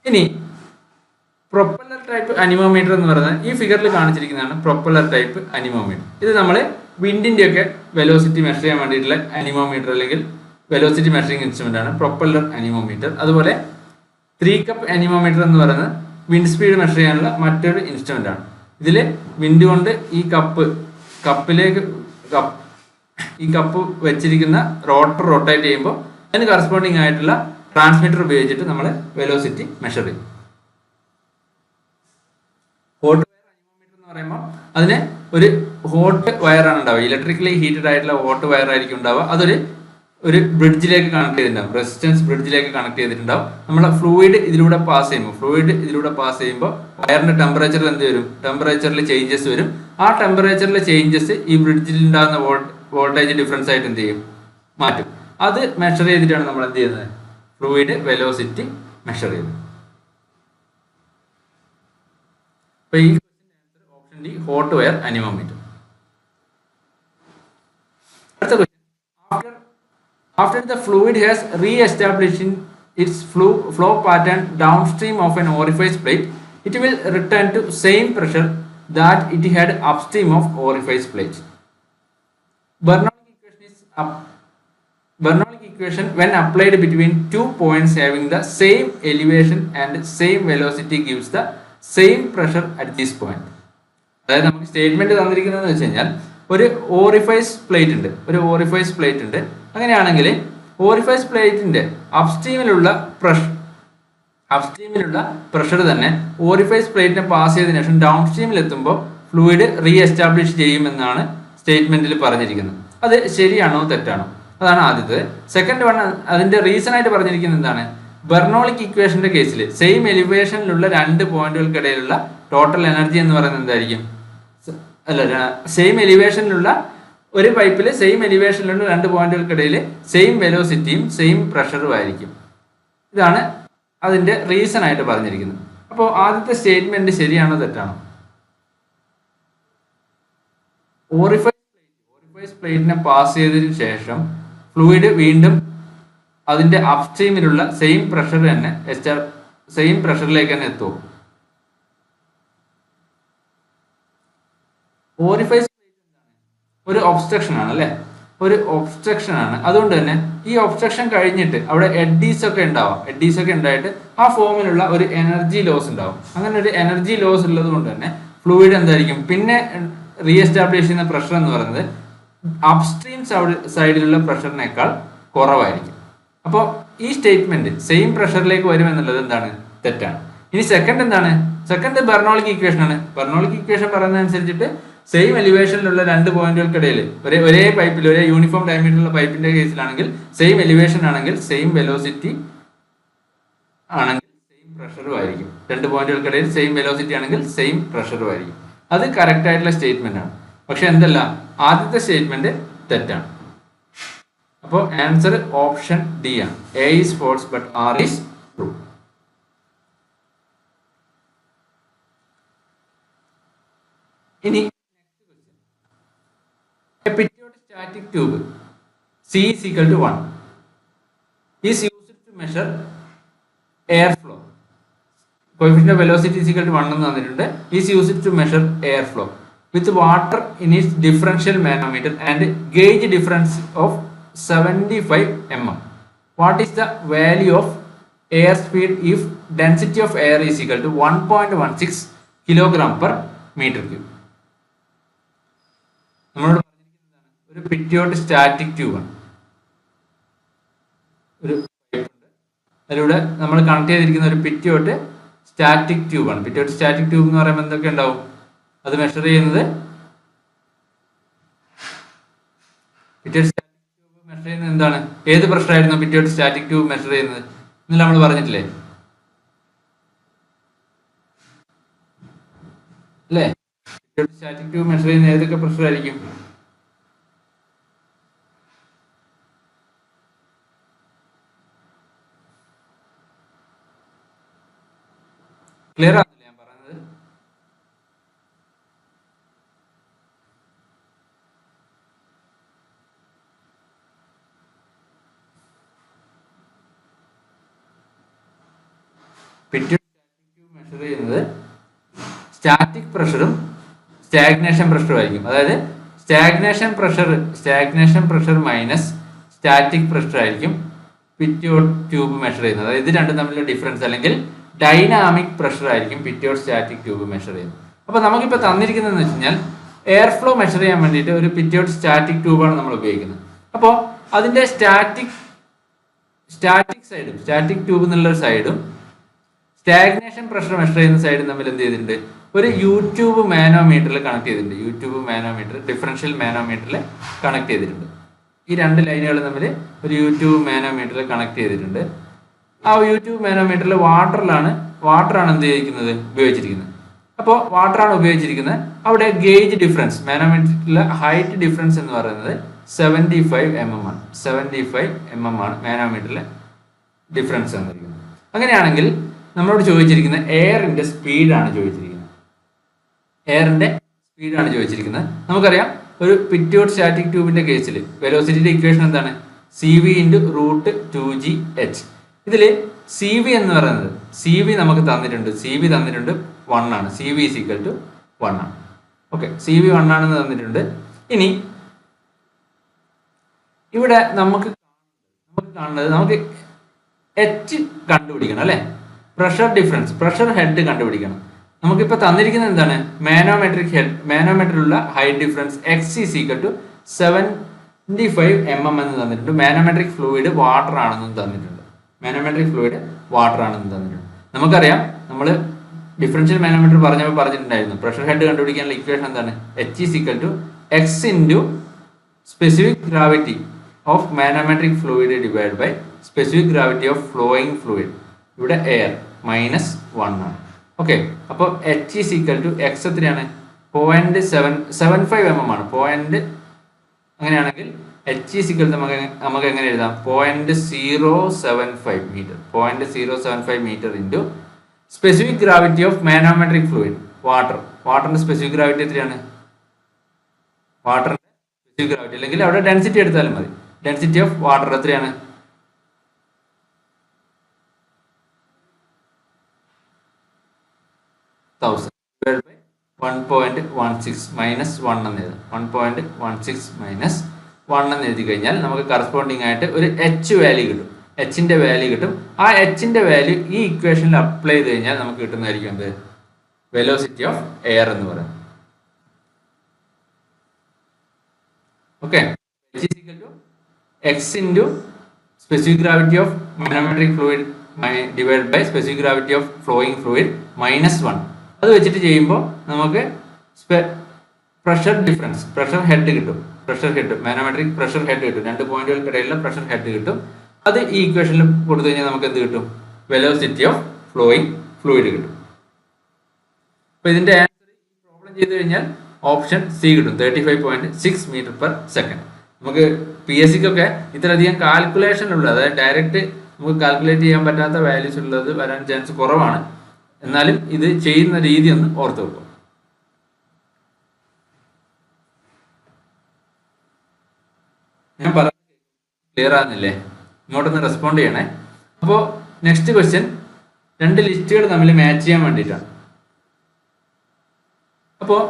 ഇനി പ്രൊപ്പല്ലർ ടൈപ്പ് അനിമോമീറ്റർ എന്ന് പറയുന്നത് ഈ ഫിഗറിൽ കാണിച്ചിരിക്കുന്നതാണ് പ്രൊപ്പല്ലർ ടൈപ്പ് അനിമോമീറ്റർ. ഇത് നമ്മൾ വിൻഡിന്റെ ഒക്കെ വെലോസിറ്റി മെഷർ ചെയ്യാൻ വേണ്ടിയിട്ടുള്ള അനിമോമീറ്റർ അല്ലെങ്കിൽ വെലോസിറ്റി മെഷറിംഗ് ഇൻസ്ട്രുമെന്റ് ആണ് പ്രൊപ്പല്ലർ അനിമോമീറ്റർ. അതുപോലെ 3 കപ്പ് അനിമോമീറ്റർ എന്ന് പറയുന്നത് വിൻഡ് സ്പീഡ് മെഷർ ചെയ്യാനുള്ള മറ്റൊരു ഇൻസ്ട്രുമെന്റ് ആണ്. ഇതിൽ വിൻഡ് കൊണ്ട് ഈ കപ്പ് വെച്ചിരിക്കുന്ന റോട്ടർ റൊട്ടേറ്റ് ചെയ്യുമ്പോൾ അതിന് കറസ്പോണ്ടിങ് ആയിട്ടുള്ള ട്രാൻസ്മിറ്റർ ഉപയോഗിച്ചിട്ട് നമ്മൾ വെലോസിറ്റി മെഷർ ചെയ്യും. ഹോട്ട് വയർ അനിമോമീറ്റർ എന്ന് പറയുമ്പോൾ അതിന് ഒരു ഹോട്ട് വയറാണ് ഉണ്ടാവുക. ഇലക്ട്രിക്കലി ഹീറ്റഡ് ആയിട്ടുള്ള ഹോട്ട് വയർ ആയിരിക്കും ഉണ്ടാവുക. ഒരു ബ്രിഡ്ജിലേക്ക് കണക്ട് ചെയ്തിട്ടുണ്ടാവും. റെസിസ്റ്റൻസ് ബ്രിഡ്ജിലേക്ക് കണക്ട് ചെയ്തിട്ടുണ്ടാവും. നമ്മളെ ഫ്ലൂയിഡ് ഇതിലൂടെ പാസ് ചെയ്യുമ്പോൾ വയറിന്റെ ടെമ്പറേച്ചർ എന്ത് വരും? ടെമ്പറേച്ചറിൽ ചേഞ്ചസ് വരും. ആ ടെമ്പറേച്ചറിലെ ചേഞ്ചസ് ഈ ബ്രിഡ്ജിൽ ഉണ്ടാകുന്ന വോൾട്ടേജ് ഡിഫറൻസ് ആയിട്ട് എന്ത് ചെയ്യും? മാറ്റും. അത് മെഷർ ചെയ്തിട്ടാണ് നമ്മൾ എന്ത് ചെയ്യുന്നത്? ഫ്ലൂയിഡ് വെലോസിറ്റി മെഷർ ചെയ്യുന്നത്. അപ്പൊ ഈ option D hot wire anemometer. അടുത്ത question. After the fluid has re-established its flow pattern downstream of an orifice plate, it will return to same pressure that it had upstream of orifice plate. Bernoulli equation when applied between 2 points having the same elevation and same velocity gives the same pressure at this point. അതായത് നമുക്ക് statement തന്നിരിക്കുന്നതെന്ന് വെച്ച് കഴിഞ്ഞാൽ ഒരു orifice plate ഉണ്ട്. അങ്ങനെയാണെങ്കിൽ orifice പ്ലേറ്റിന്റെ അപ്സ്ട്രീമിലുള്ള pressure തന്നെ orifice പ്ലേറ്റിനെ pass ചെയ്തതിനു ശേഷം ഡൗൺ സ്ട്രീമിൽ എത്തുമ്പോൾ ഫ്ലൂയിഡ് റീ എസ്റ്റാബ്ലിഷ് ചെയ്യുമെന്നാണ് സ്റ്റേറ്റ്മെന്റിൽ പറഞ്ഞിരിക്കുന്നത്. അത് ശരിയാണോ തെറ്റാണോ? അതാണ് ആദ്യത്തെ. സെക്കൻഡ് വൺ, അതിന്റെ റീസൺ ആയിട്ട് പറഞ്ഞിരിക്കുന്നത് എന്താണ്? ബെർണോളിക് ഇക്വേഷന്റെ കേസിൽ സെയിം എലിവേഷനിലുള്ള 2 പോയിന്റുകൾക്കിടയിലുള്ള ടോട്ടൽ എനർജി എന്ന് പറയുന്നത് എന്തായിരിക്കും? സെയിം എലിവേഷനിലുള്ള ഒരു പൈപ്പിൽ സെയിം എലിവേഷനിലുള്ള 2 പോയിന്റുകൾക്കിടയിൽ സെയിം വെലോസിറ്റിയും സെയിം പ്രഷറും ആയിരിക്കും. ഇതാണ് അതിന്റെ റീസൺ ആയിട്ട് പറഞ്ഞിരിക്കുന്നത്. അപ്പോൾ ആദ്യത്തെ സ്റ്റേറ്റ്മെന്റ് ശരിയാണോ തെറ്റാണോ? ഓറിഫൈസ് പ്ലേറ്റിനെ പാസ് ചെയ്തതിനു ശേഷം ഫ്ലൂയിഡ് വീണ്ടും അതിന്റെ അപ്സ്ട്രീമിലുള്ള സെയിം പ്രഷറിലേക്ക് തന്നെ എത്തും. ഓറിഫൈസ് ഒരു ഒബ്സ്ട്രക്ഷൻ ആണ് അല്ലെ, അതുകൊണ്ട് തന്നെ ഈ ഒബ്സ്ട്രക്ഷൻ കഴിഞ്ഞിട്ട് അവിടെ എഡ്ഡീസ് ഒക്കെ ഉണ്ടായിട്ട് ആ ഫോമിലുള്ള ഒരു എനർജി ലോസ് ഉണ്ടാവും. അങ്ങനെ ഒരു എനർജി ലോസ് ഉള്ളത് കൊണ്ട് തന്നെ ഫ്ലൂയിഡ് എന്തായിരിക്കും പിന്നെ റീഎസ്റ്റാബ്ലിഷ് ചെയ്യുന്ന പ്രഷർ എന്ന് പറയുന്നത് അപ്സ്ട്രീം സൈഡിലുള്ള പ്രഷറിനേക്കാൾ കുറവായിരിക്കും. അപ്പോൾ ഈ സ്റ്റേറ്റ്മെന്റ് സെയിം പ്രഷറിലേക്ക് വരും എന്നുള്ളത് എന്താണ്? തെറ്റാണ്. ഇനി സെക്കൻഡ് എന്താണ്? സെക്കൻഡ് ബെർണോളിക് ഇക്വേഷൻ ആണ്. ബെർണോളിക് ഇക്വേഷൻ പറയുന്നതനുസരിച്ചിട്ട് സെയിം എലിവേഷനിലുള്ള 2 പോയിന്റുകൾക്കിടയിൽ ഒരേ പൈപ്പിൽ ഒരേ യൂണിഫോം ഡയമീറ്ററുള്ള പൈപ്പിന്റെ കേസിലാണെങ്കിൽ സെയിം എലിവേഷൻ ആണെങ്കിൽ സെയിം വെലോസിറ്റി ആണെങ്കിൽ സെയിം പ്രഷറും ആയിരിക്കും. 2 പോയിന്റുകൾക്കിടയിൽ സെയിം വെലോസിറ്റി ആണെങ്കിൽ സെയിം പ്രഷറും ആയിരിക്കും. അത് കറക്റ്റ് ആയിട്ടുള്ള സ്റ്റേറ്റ്മെന്റ് ആണ്. പക്ഷെ എന്തല്ല, ആദ്യത്തെ സ്റ്റേറ്റ്മെന്റ് തെറ്റാണ്. അപ്പോൾ ആൻസർ ഓപ്ഷൻ ഡി ആണ്. A is false but R is true. ഇനി a pitot-static tube C is equal to 1 is used to measure airflow. Coefficient of velocity is equal to 1 എന്ന് തന്നിട്ടുണ്ട്. Is used to measure airflow with water in its differential manometer and gauge difference of 75 mm. What is the value of air speed if density of air is equal to 1.16 kilogram per meter cube? നമ്മളോട് ഒരു പിറ്റിയോട്ട് static ട്യൂബാണ്. ഒരു അതിലൂടെ നമ്മൾ connect ചെയ്തിരിക്കുന്ന ഒരു പിറ്റിയോട്ട് static ട്യൂബാണ്. പിറ്റിയോട്ട് static tube എന്ന് പറയുമ്പോൾ എന്തൊക്കെ ഉണ്ടാവും? അത് മെഷർ ചെയ്യുന്നത് പിറ്റിയോട്ട് സ്റ്റാറ്റിക് ട്യൂബ് മെഷർ ചെയ്യുന്നത് എന്താണ്? ഏത് പ്രഷറായിരുന്നു പിറ്റിയോട്ട് സ്റ്റാറ്റിക് ട്യൂബ് മെഷർ ചെയ്യുന്നത് എന്നല്ല നമ്മൾ പറഞ്ഞിട്ടില്ലേ അല്ലേ? പിറ്റിയോട്ട് സ്റ്റാറ്റിക് ട്യൂബ് മെഷർ ചെയ്യുന്ന ഏതൊക്കെ പ്രഷറായിരിക്കും? ക്ലിയർ ആണല്ലേ ഞാൻ പറയുന്നത്? പിറ്റ്യൂട്ടറി ട്യൂബ് മെഷർ ചെയ്യുന്നത് സ്റ്റാറ്റിക് പ്രഷറും സ്റ്റാഗ്നേഷൻ പ്രഷറും ആയിരിക്കും. അതായത് stagnation pressure minus static pressure ആയിരിക്കും പിറ്റ്യൂട്ട് ട്യൂബ് മെഷർ ചെയ്യുന്നത്. അതായത് ഇത് രണ്ടും തമ്മിലുള്ള ഡിഫറൻസ് അല്ലെങ്കിൽ ഡൈനാമിക് പ്രഷർ ആയിരിക്കും പിറ്റ്യൂട്ട് സ്റ്റാറ്റിക് ട്യൂബ് മെഷർ ചെയ്യുന്നത്. അപ്പോൾ നമുക്കിപ്പോൾ തന്നിരിക്കുന്നതെന്ന് വെച്ച് കഴിഞ്ഞാൽ എയർ ഫ്ലോ മെഷർ ചെയ്യാൻ വേണ്ടിയിട്ട് ഒരു പിറ്റ്യൂട്ട് സ്റ്റാറ്റിക് ട്യൂബാണ് നമ്മൾ ഉപയോഗിക്കുന്നത്. അപ്പോൾ അതിൻ്റെ സ്റ്റാറ്റിക് സൈഡും സ്റ്റാറ്റിക് ട്യൂബ് എന്നുള്ള സൈഡും സ്റ്റാഗ്നേഷൻ പ്രഷർ മെഷർ ചെയ്യുന്ന സൈഡും തമ്മിൽ എന്ത് ചെയ്തിട്ടുണ്ട്? ഒരു യൂട്യൂബ് മാനോമീറ്ററിൽ കണക്ട് ചെയ്തിട്ടുണ്ട്. യൂട്യൂബ് മാനോമീറ്റർ ഡിഫറൻഷ്യൽ മാനോമീറ്ററിൽ കണക്ട് ചെയ്തിട്ടുണ്ട്. ഈ രണ്ട് ലൈനുകൾ തമ്മിൽ ഒരു യൂട്യൂബ് മാനോമീറ്ററിൽ കണക്ട് ചെയ്തിട്ടുണ്ട്. ആ യൂട്യൂബ് മാനോമീറ്ററിൽ വാട്ടറാണ് എന്ത് ചെയ്തിരിക്കുന്നത്? ഉപയോഗിച്ചിരിക്കുന്നത്. അപ്പോൾ വാട്ടറാണ് ഉപയോഗിച്ചിരിക്കുന്നത്. അവിടെ ഗേജ് ഡിഫറൻസ് മാനോമീറ്ററിലെ ഹൈറ്റ് ഡിഫറൻസ് എന്ന് പറയുന്നത് 75 mm ആണ്. 75 mm ആണ് മാനോമീറ്ററിലെ ഡിഫറൻസ് തന്നിരിക്കുന്നത്. അങ്ങനെയാണെങ്കിൽ നമ്മളോട് ചോദിച്ചിരിക്കുന്നത് എയറിന്റെ സ്പീഡാണ് ചോദിച്ചിരിക്കുന്നത്. നമുക്കറിയാം ഒരു പിറ്റ്യൂട്ട് സ്റ്റാറ്റിക് ട്യൂബിന്റെ കേസിൽ വെലോസിറ്റിയുടെ ഇക്വേഷൻ എന്താണ്? CV × √2gh. ഇതിൽ CV എന്ന് പറയുന്നത് CV നമുക്ക് തന്നിട്ടുണ്ട്. CV തന്നിട്ടുണ്ട് 1 ആണ്. CV is equal to 1 ആണ്. ഓക്കെ, CV 1 ആണെന്ന് തന്നിട്ടുണ്ട്. ഇനി ഇവിടെ നമുക്ക് കാണുന്നത് നമുക്ക് H കണ്ടുപിടിക്കണം അല്ലേ? പ്രഷർ ഹെഡ് കണ്ടുപിടിക്കണം. നമുക്കിപ്പോൾ തന്നിരിക്കുന്നത് എന്താണ്? മാനോമെട്രിലുള്ള height difference X is equal to 75 mm എന്ന് തന്നിട്ടുണ്ട്. മാനോമെട്രിക് ഫ്ലൂയിഡ് വാട്ടർ ആണെന്നും തന്നിട്ടുണ്ട്. നമുക്കറിയാം, നമ്മൾ ഡിഫറൻഷ്യൽ മാനോമീറ്റർ പറഞ്ഞിട്ടുണ്ടായിരുന്നു. പ്രഷർ ഹെഡ് കണ്ടുപിടിക്കാനുള്ള ഇക്വേഷൻ എന്താണ്? H is equal to X × specific gravity of manometric fluid divide by specific gravity of flowing fluid, ഇവിടെ എയർ -1 ആണ്. ഓക്കെ, അപ്പോൾ H is equal to X എത്രയാണ്? 0.75 mm ആണ്. അങ്ങനെയാണെങ്കിൽ H is equal to നമുക്ക് എങ്ങനെ എഴുതാം? 0.075 metre. 0.075 metre into specific gravity of manometric fluid വാട്ടറിന്റെ സ്പെസിഫിക് ഗ്രാവിറ്റി എത്രയാണ്? വാട്ടറിന്റെ സ്പെസിഫിക് ഗ്രാവിറ്റി അല്ലെങ്കിൽ അവിടെ ഡെൻസിറ്റി എടുത്താലും മതി. ഡെൻസിറ്റി ഓഫ് വാട്ടർ എത്രയാണ്? 1000 1.16 -1 എന്ന് എഴുതാം. 1.16 -1 എന്ന് എഴുതി കഴിഞ്ഞാൽ നമുക്ക് കറസ്പോണ്ടിങ് ആയിട്ട് ഒരു H വാല്യൂ കിട്ടും. Hന്റെ വാല്യൂ കിട്ടും. ആ Hന്റെ വാല്യൂ ഈ ഇക്വേഷനിൽ അപ്ലൈ ചെയ്ത് കഴിഞ്ഞാൽ നമുക്ക് കിട്ടുന്നതായിരിക്കും എന്ത്? വെലോസിറ്റി ഓഫ് എയർ എന്ന് പറയുന്നത്. Okay, H is equal to X × specific gravity of manometric fluid divide by specific gravity of flowing fluid -1. അത് വെച്ചിട്ട് ചെയ്യുമ്പോൾ നമുക്ക് പ്രഷർ ഹെഡ് കിട്ടും. മാനോമെട്രിക് പ്രഷർ ഹെഡ് കിട്ടും. രണ്ട് പോയിന്റുകൾക്കിടയിലുള്ള പ്രഷർ ഹെഡ് കിട്ടും. അത് ഈ ഇക്വേഷനിൽ കൊടുത്തു കഴിഞ്ഞാൽ നമുക്ക് എന്ത് കിട്ടും? വെലോസിറ്റി ഓഫ് ഫ്ലോയിങ് ഫ്ലൂയിഡ് കിട്ടും. അപ്പോൾ ഇതിന്റെ ആൻസർ ഈ പ്രോബ്ലം ചെയ്ത് കഴിഞ്ഞാൽ ഓപ്ഷൻ സി കിട്ടും. 35.6 മീറ്റർ പെർ സെക്കൻഡ്. നമുക്ക് PSCക്കൊക്കെ ഇത്രയധികം കാൽക്കുലേഷൻ ഉള്ളത്, അതായത് ഡയറക്റ്റ് നമുക്ക് കാൽക്കുലേറ്റ് ചെയ്യാൻ പറ്റാത്ത വാല്യൂസ് ഉള്ളത് വരാൻ ചാൻസ് കുറവാണ്. എന്നാലും ഇത് ചെയ്യുന്ന രീതി ഒന്ന് ഓർത്ത് വെക്കും. ഞാൻ പറഞ്ഞ ക്ലിയർ ആകുന്നില്ലേ? ഇങ്ങോട്ടൊന്ന് റെസ്പോണ്ട് ചെയ്യണേ. അപ്പോൾ നെക്സ്റ്റ് ക്വസ്റ്റ്യൻ 2 ലിസ്റ്റുകൾ തമ്മിൽ മാച്ച് ചെയ്യാൻ വേണ്ടിയിട്ടാണ്. അപ്പോൾ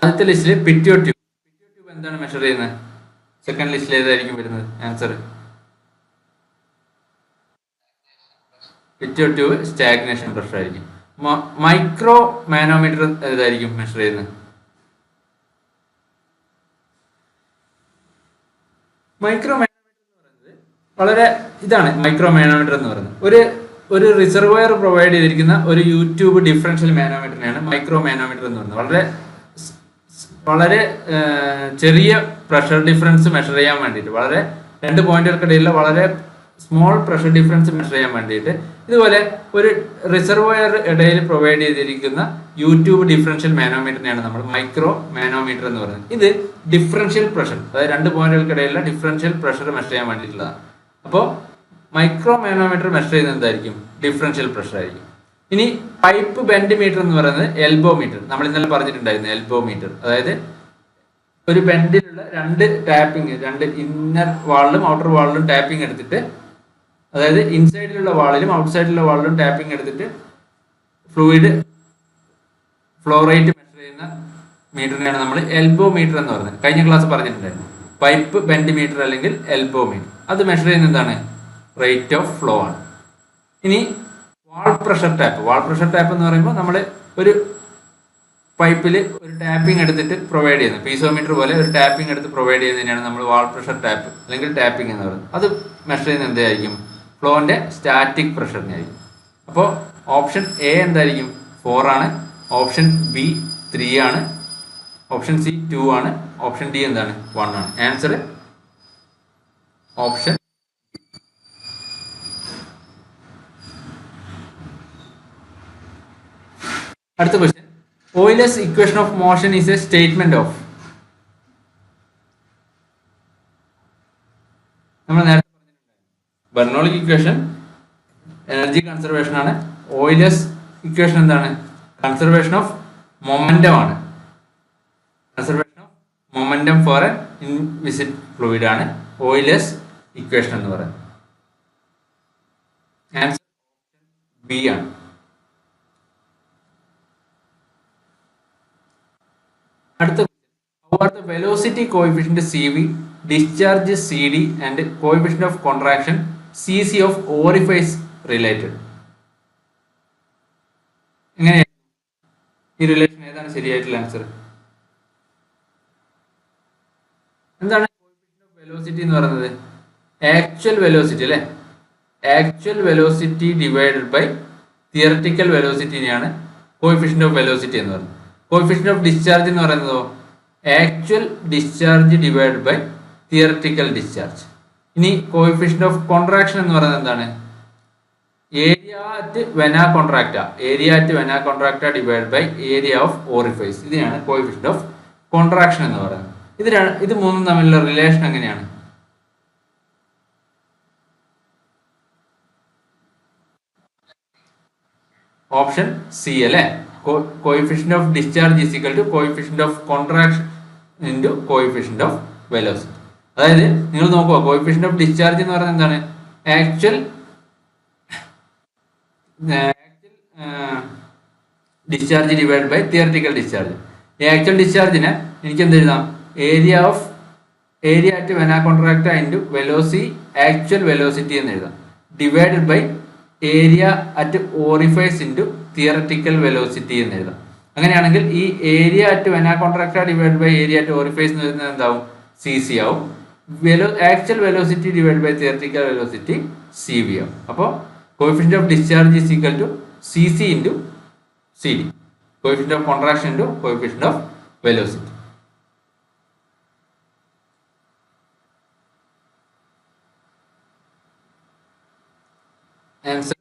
ആദ്യത്തെ ലിസ്റ്റിൽ പിറ്റിയോ ട്യൂബ് എന്താണ് മെഷർ ചെയ്യുന്നത്? സെക്കൻഡ് ലിസ്റ്റിൽ ഏതായിരിക്കും വരുന്നത് ആൻസർ? പിറ്റിയോ ട്യൂബ് സ്റ്റാഗ്നേഷൻ പ്രഷർ ആയിരിക്കും. മൈക്രോ മാനോമീറ്റർ ഏതായിരിക്കും മെഷർ ചെയ്യുന്നത്? മൈക്രോ മാനോമീറ്റർ എന്ന് പറയുന്നത് വളരെ ഇതാണ്. മൈക്രോ മാനോമീറ്റർ എന്ന് പറയുന്നത് ഒരു റിസർവോയർ പ്രൊവൈഡ് ചെയ്തിരിക്കുന്ന ഒരു യൂട്യൂബ് ഡിഫറൻഷ്യൽ മാനോമീറ്ററിനെയാണ് മൈക്രോ മാനോമീറ്റർ എന്ന് പറയുന്നത്. വളരെ ചെറിയ പ്രഷർ ഡിഫറൻസ് മെഷർ ചെയ്യാൻ വേണ്ടിയിട്ട്, വളരെ 2 പോയിന്റുകൾക്കിടയിലുള്ള വളരെ സ്മോൾ പ്രഷർ ഡിഫറൻസ് മെഷർ ചെയ്യാൻ വേണ്ടിയിട്ട് ഇതുപോലെ ഒരു റിസർവോയർ ഇടയിൽ പ്രൊവൈഡ് ചെയ്തിരിക്കുന്ന യൂട്യൂബ് ഡിഫറൻഷ്യൽ മാനോമീറ്ററിനെയാണ് നമ്മൾ മൈക്രോ മാനോമീറ്റർ എന്ന് പറയുന്നത്. ഇത് ഡിഫറൻഷ്യൽ പ്രഷർ, അതായത് 2 പോയിന്റുകൾക്കിടയിലുള്ള ഡിഫറൻഷ്യൽ പ്രഷർ മെഷർ ചെയ്യാൻ വേണ്ടിയിട്ടുള്ളതാണ്. അപ്പോൾ മൈക്രോ മാനോമീറ്റർ മെഷർ ചെയ്യുന്നത് എന്തായിരിക്കും? ഡിഫറൻഷ്യൽ പ്രഷർ ആയിരിക്കും. ഇനി പൈപ്പ് ബെൻഡ് മീറ്റർ എന്ന് പറയുന്നത് എൽബോ മീറ്റർ. നമ്മൾ ഇന്നലെ പറഞ്ഞിട്ടുണ്ടായിരുന്നു എൽബോ മീറ്റർ, അതായത് ഒരു ബെൻഡിലുള്ള 2 ടാപ്പിംഗ്, 2 ഇന്നർ വാളിലും ഔട്ടർ വാളിലും ടാപ്പിംഗ് എടുത്തിട്ട്, അതായത് ഇൻസൈഡിലുള്ള വാളിലും ഔട്ട്സൈഡിലുള്ള വാളിലും ടാപ്പിംഗ് എടുത്തിട്ട് ഫ്ലൂയിഡ് ഫ്ലോ റേറ്റ് മെഷർ ചെയ്യുന്ന മീറ്ററിനെയാണ് നമ്മൾ എൽബോ മീറ്റർ എന്ന് പറയുന്നത്. കഴിഞ്ഞ ക്ലാസ് പറഞ്ഞിട്ടുണ്ടായിരുന്നു പൈപ്പ് ബെൻഡ് മീറ്റർ അല്ലെങ്കിൽ എൽബോ മീറ്റർ. അത് മെഷർ ചെയ്യുന്നത് എന്താണ്? റേറ്റ് ഓഫ് ഫ്ലോ ആണ്. ഇനി വാൾ പ്രഷർ ടാപ്പ് എന്ന് പറയുമ്പോൾ നമ്മൾ ഒരു പൈപ്പിൽ ഒരു ടാപ്പിംഗ് എടുത്തിട്ട് പ്രൊവൈഡ് ചെയ്യുന്നത്, പീസോമീറ്റർ പോലെ ഒരു ടാപ്പിംഗ് എടുത്ത് പ്രൊവൈഡ് ചെയ്യുന്നതിനാണ് നമ്മൾ വാൾ പ്രഷർ ടാപ്പ് അല്ലെങ്കിൽ ടാപ്പിംഗ് എന്ന് പറയുന്നത്. അത് മെഷർ ചെയ്യുന്നത് എന്തായിരിക്കും? ഫ്ലോന്റെ സ്റ്റാറ്റിക് പ്രഷറിനെ ആയിരിക്കും. അപ്പോൾ ഓപ്ഷൻ എ എന്തായിരിക്കും? 4 ആണ്. ഓപ്ഷൻ ബി 3 ആണ്. ഓപ്ഷൻ സി 2 ആണ്. ഓപ്ഷൻ ഡി എന്താണ്? 1 ആണ്. Answer option. അടുത്ത question, Euler's equation of motion is a statement of. നമ്മൾ നേരത്തെ ബെർണോളിക് ഇക്വേഷൻ എനർജി കൺസർവേഷൻ ആണ്. ഓയിലേഴ്സ് ഇക്വേഷൻ എന്താണ്? കൺസർവേഷൻ ഓഫ് മൊമെന്റം ആണ്. Conservation of momentum for an invisible fluid ആണ് ഓയിലേഴ്സ് ഇക്വേഷൻ എന്ന് പറയുന്നത്. ആൻസർ ബി ആണ്. അടുത്ത how are the velocity coefficient CV, discharge CD and coefficient of contraction CC of orifice related? എങ്ങനെ ഈ relation ഏതാണ് ശരിയായിട്ടുള്ള ആൻസർ? എന്താണ് കോഎഫിഷ്യന്റ് ഓഫ് വെലോസിറ്റി എന്ന് പറയുന്നത്? ആക്ച്വൽ വെലോസിറ്റി അല്ലേ? Actual velocity divided by theoretical വെലോസിറ്റിനെയാണ് കോഎഫിഷ്യന്റ് ഓഫ് വെലോസിറ്റി എന്ന് പറയുന്നത്. കോഎഫിഷ്യന്റ് ഓഫ് ഡിസ്ചാർജ് എന്ന് പറയുന്നതോ actual discharge divide by theoretical discharge. ഇനി കോഎഫിഷ്യന്റ് ഓഫ് കോൺട്രാക്ഷൻ എന്ന് പറയുന്നത് എന്താണ്? Area at vena contracta divide by area of orifice. ഇതിനാണ് കോഎഫിഷ്യന്റ് ഓഫ് കോൺട്രാക്ഷൻ എന്ന് പറയുന്നത്. ഇത് മൂന്നും തമ്മിലുള്ള റിലേഷൻ എങ്ങനെയാണ്? ഓപ്ഷൻ സി അല്ലേ? coefficient of discharge is equal to coefficient of contraction into coefficient of velocity. അതായത് നിങ്ങൾ നോക്കുക, coefficient of discharge എന്ന് പറയുന്നത് എന്താണ്? Actual discharge divide by theoretical discharge. ഈ ആക്ച്വൽ ഡിസ്ചാർജിനെ എനിക്ക് എന്ത് എഴുതാം? Area at vena contracta into actual velocity എന്ന് എഴുതാം, divided by area at orifice into theoretical velocity എന്ന് എഴുതാം. അങ്ങനെയാണെങ്കിൽ ഈ area at vena contracta divide by area at orifice എന്ന് എഴുതുന്നത് എന്താവും? CC ആവും. Actual velocity divide by theoretical velocity CV ആവും. അപ്പോൾ coefficient of discharge is equal to CC into CD, coefficient of contraction into coefficient of velocity. Answer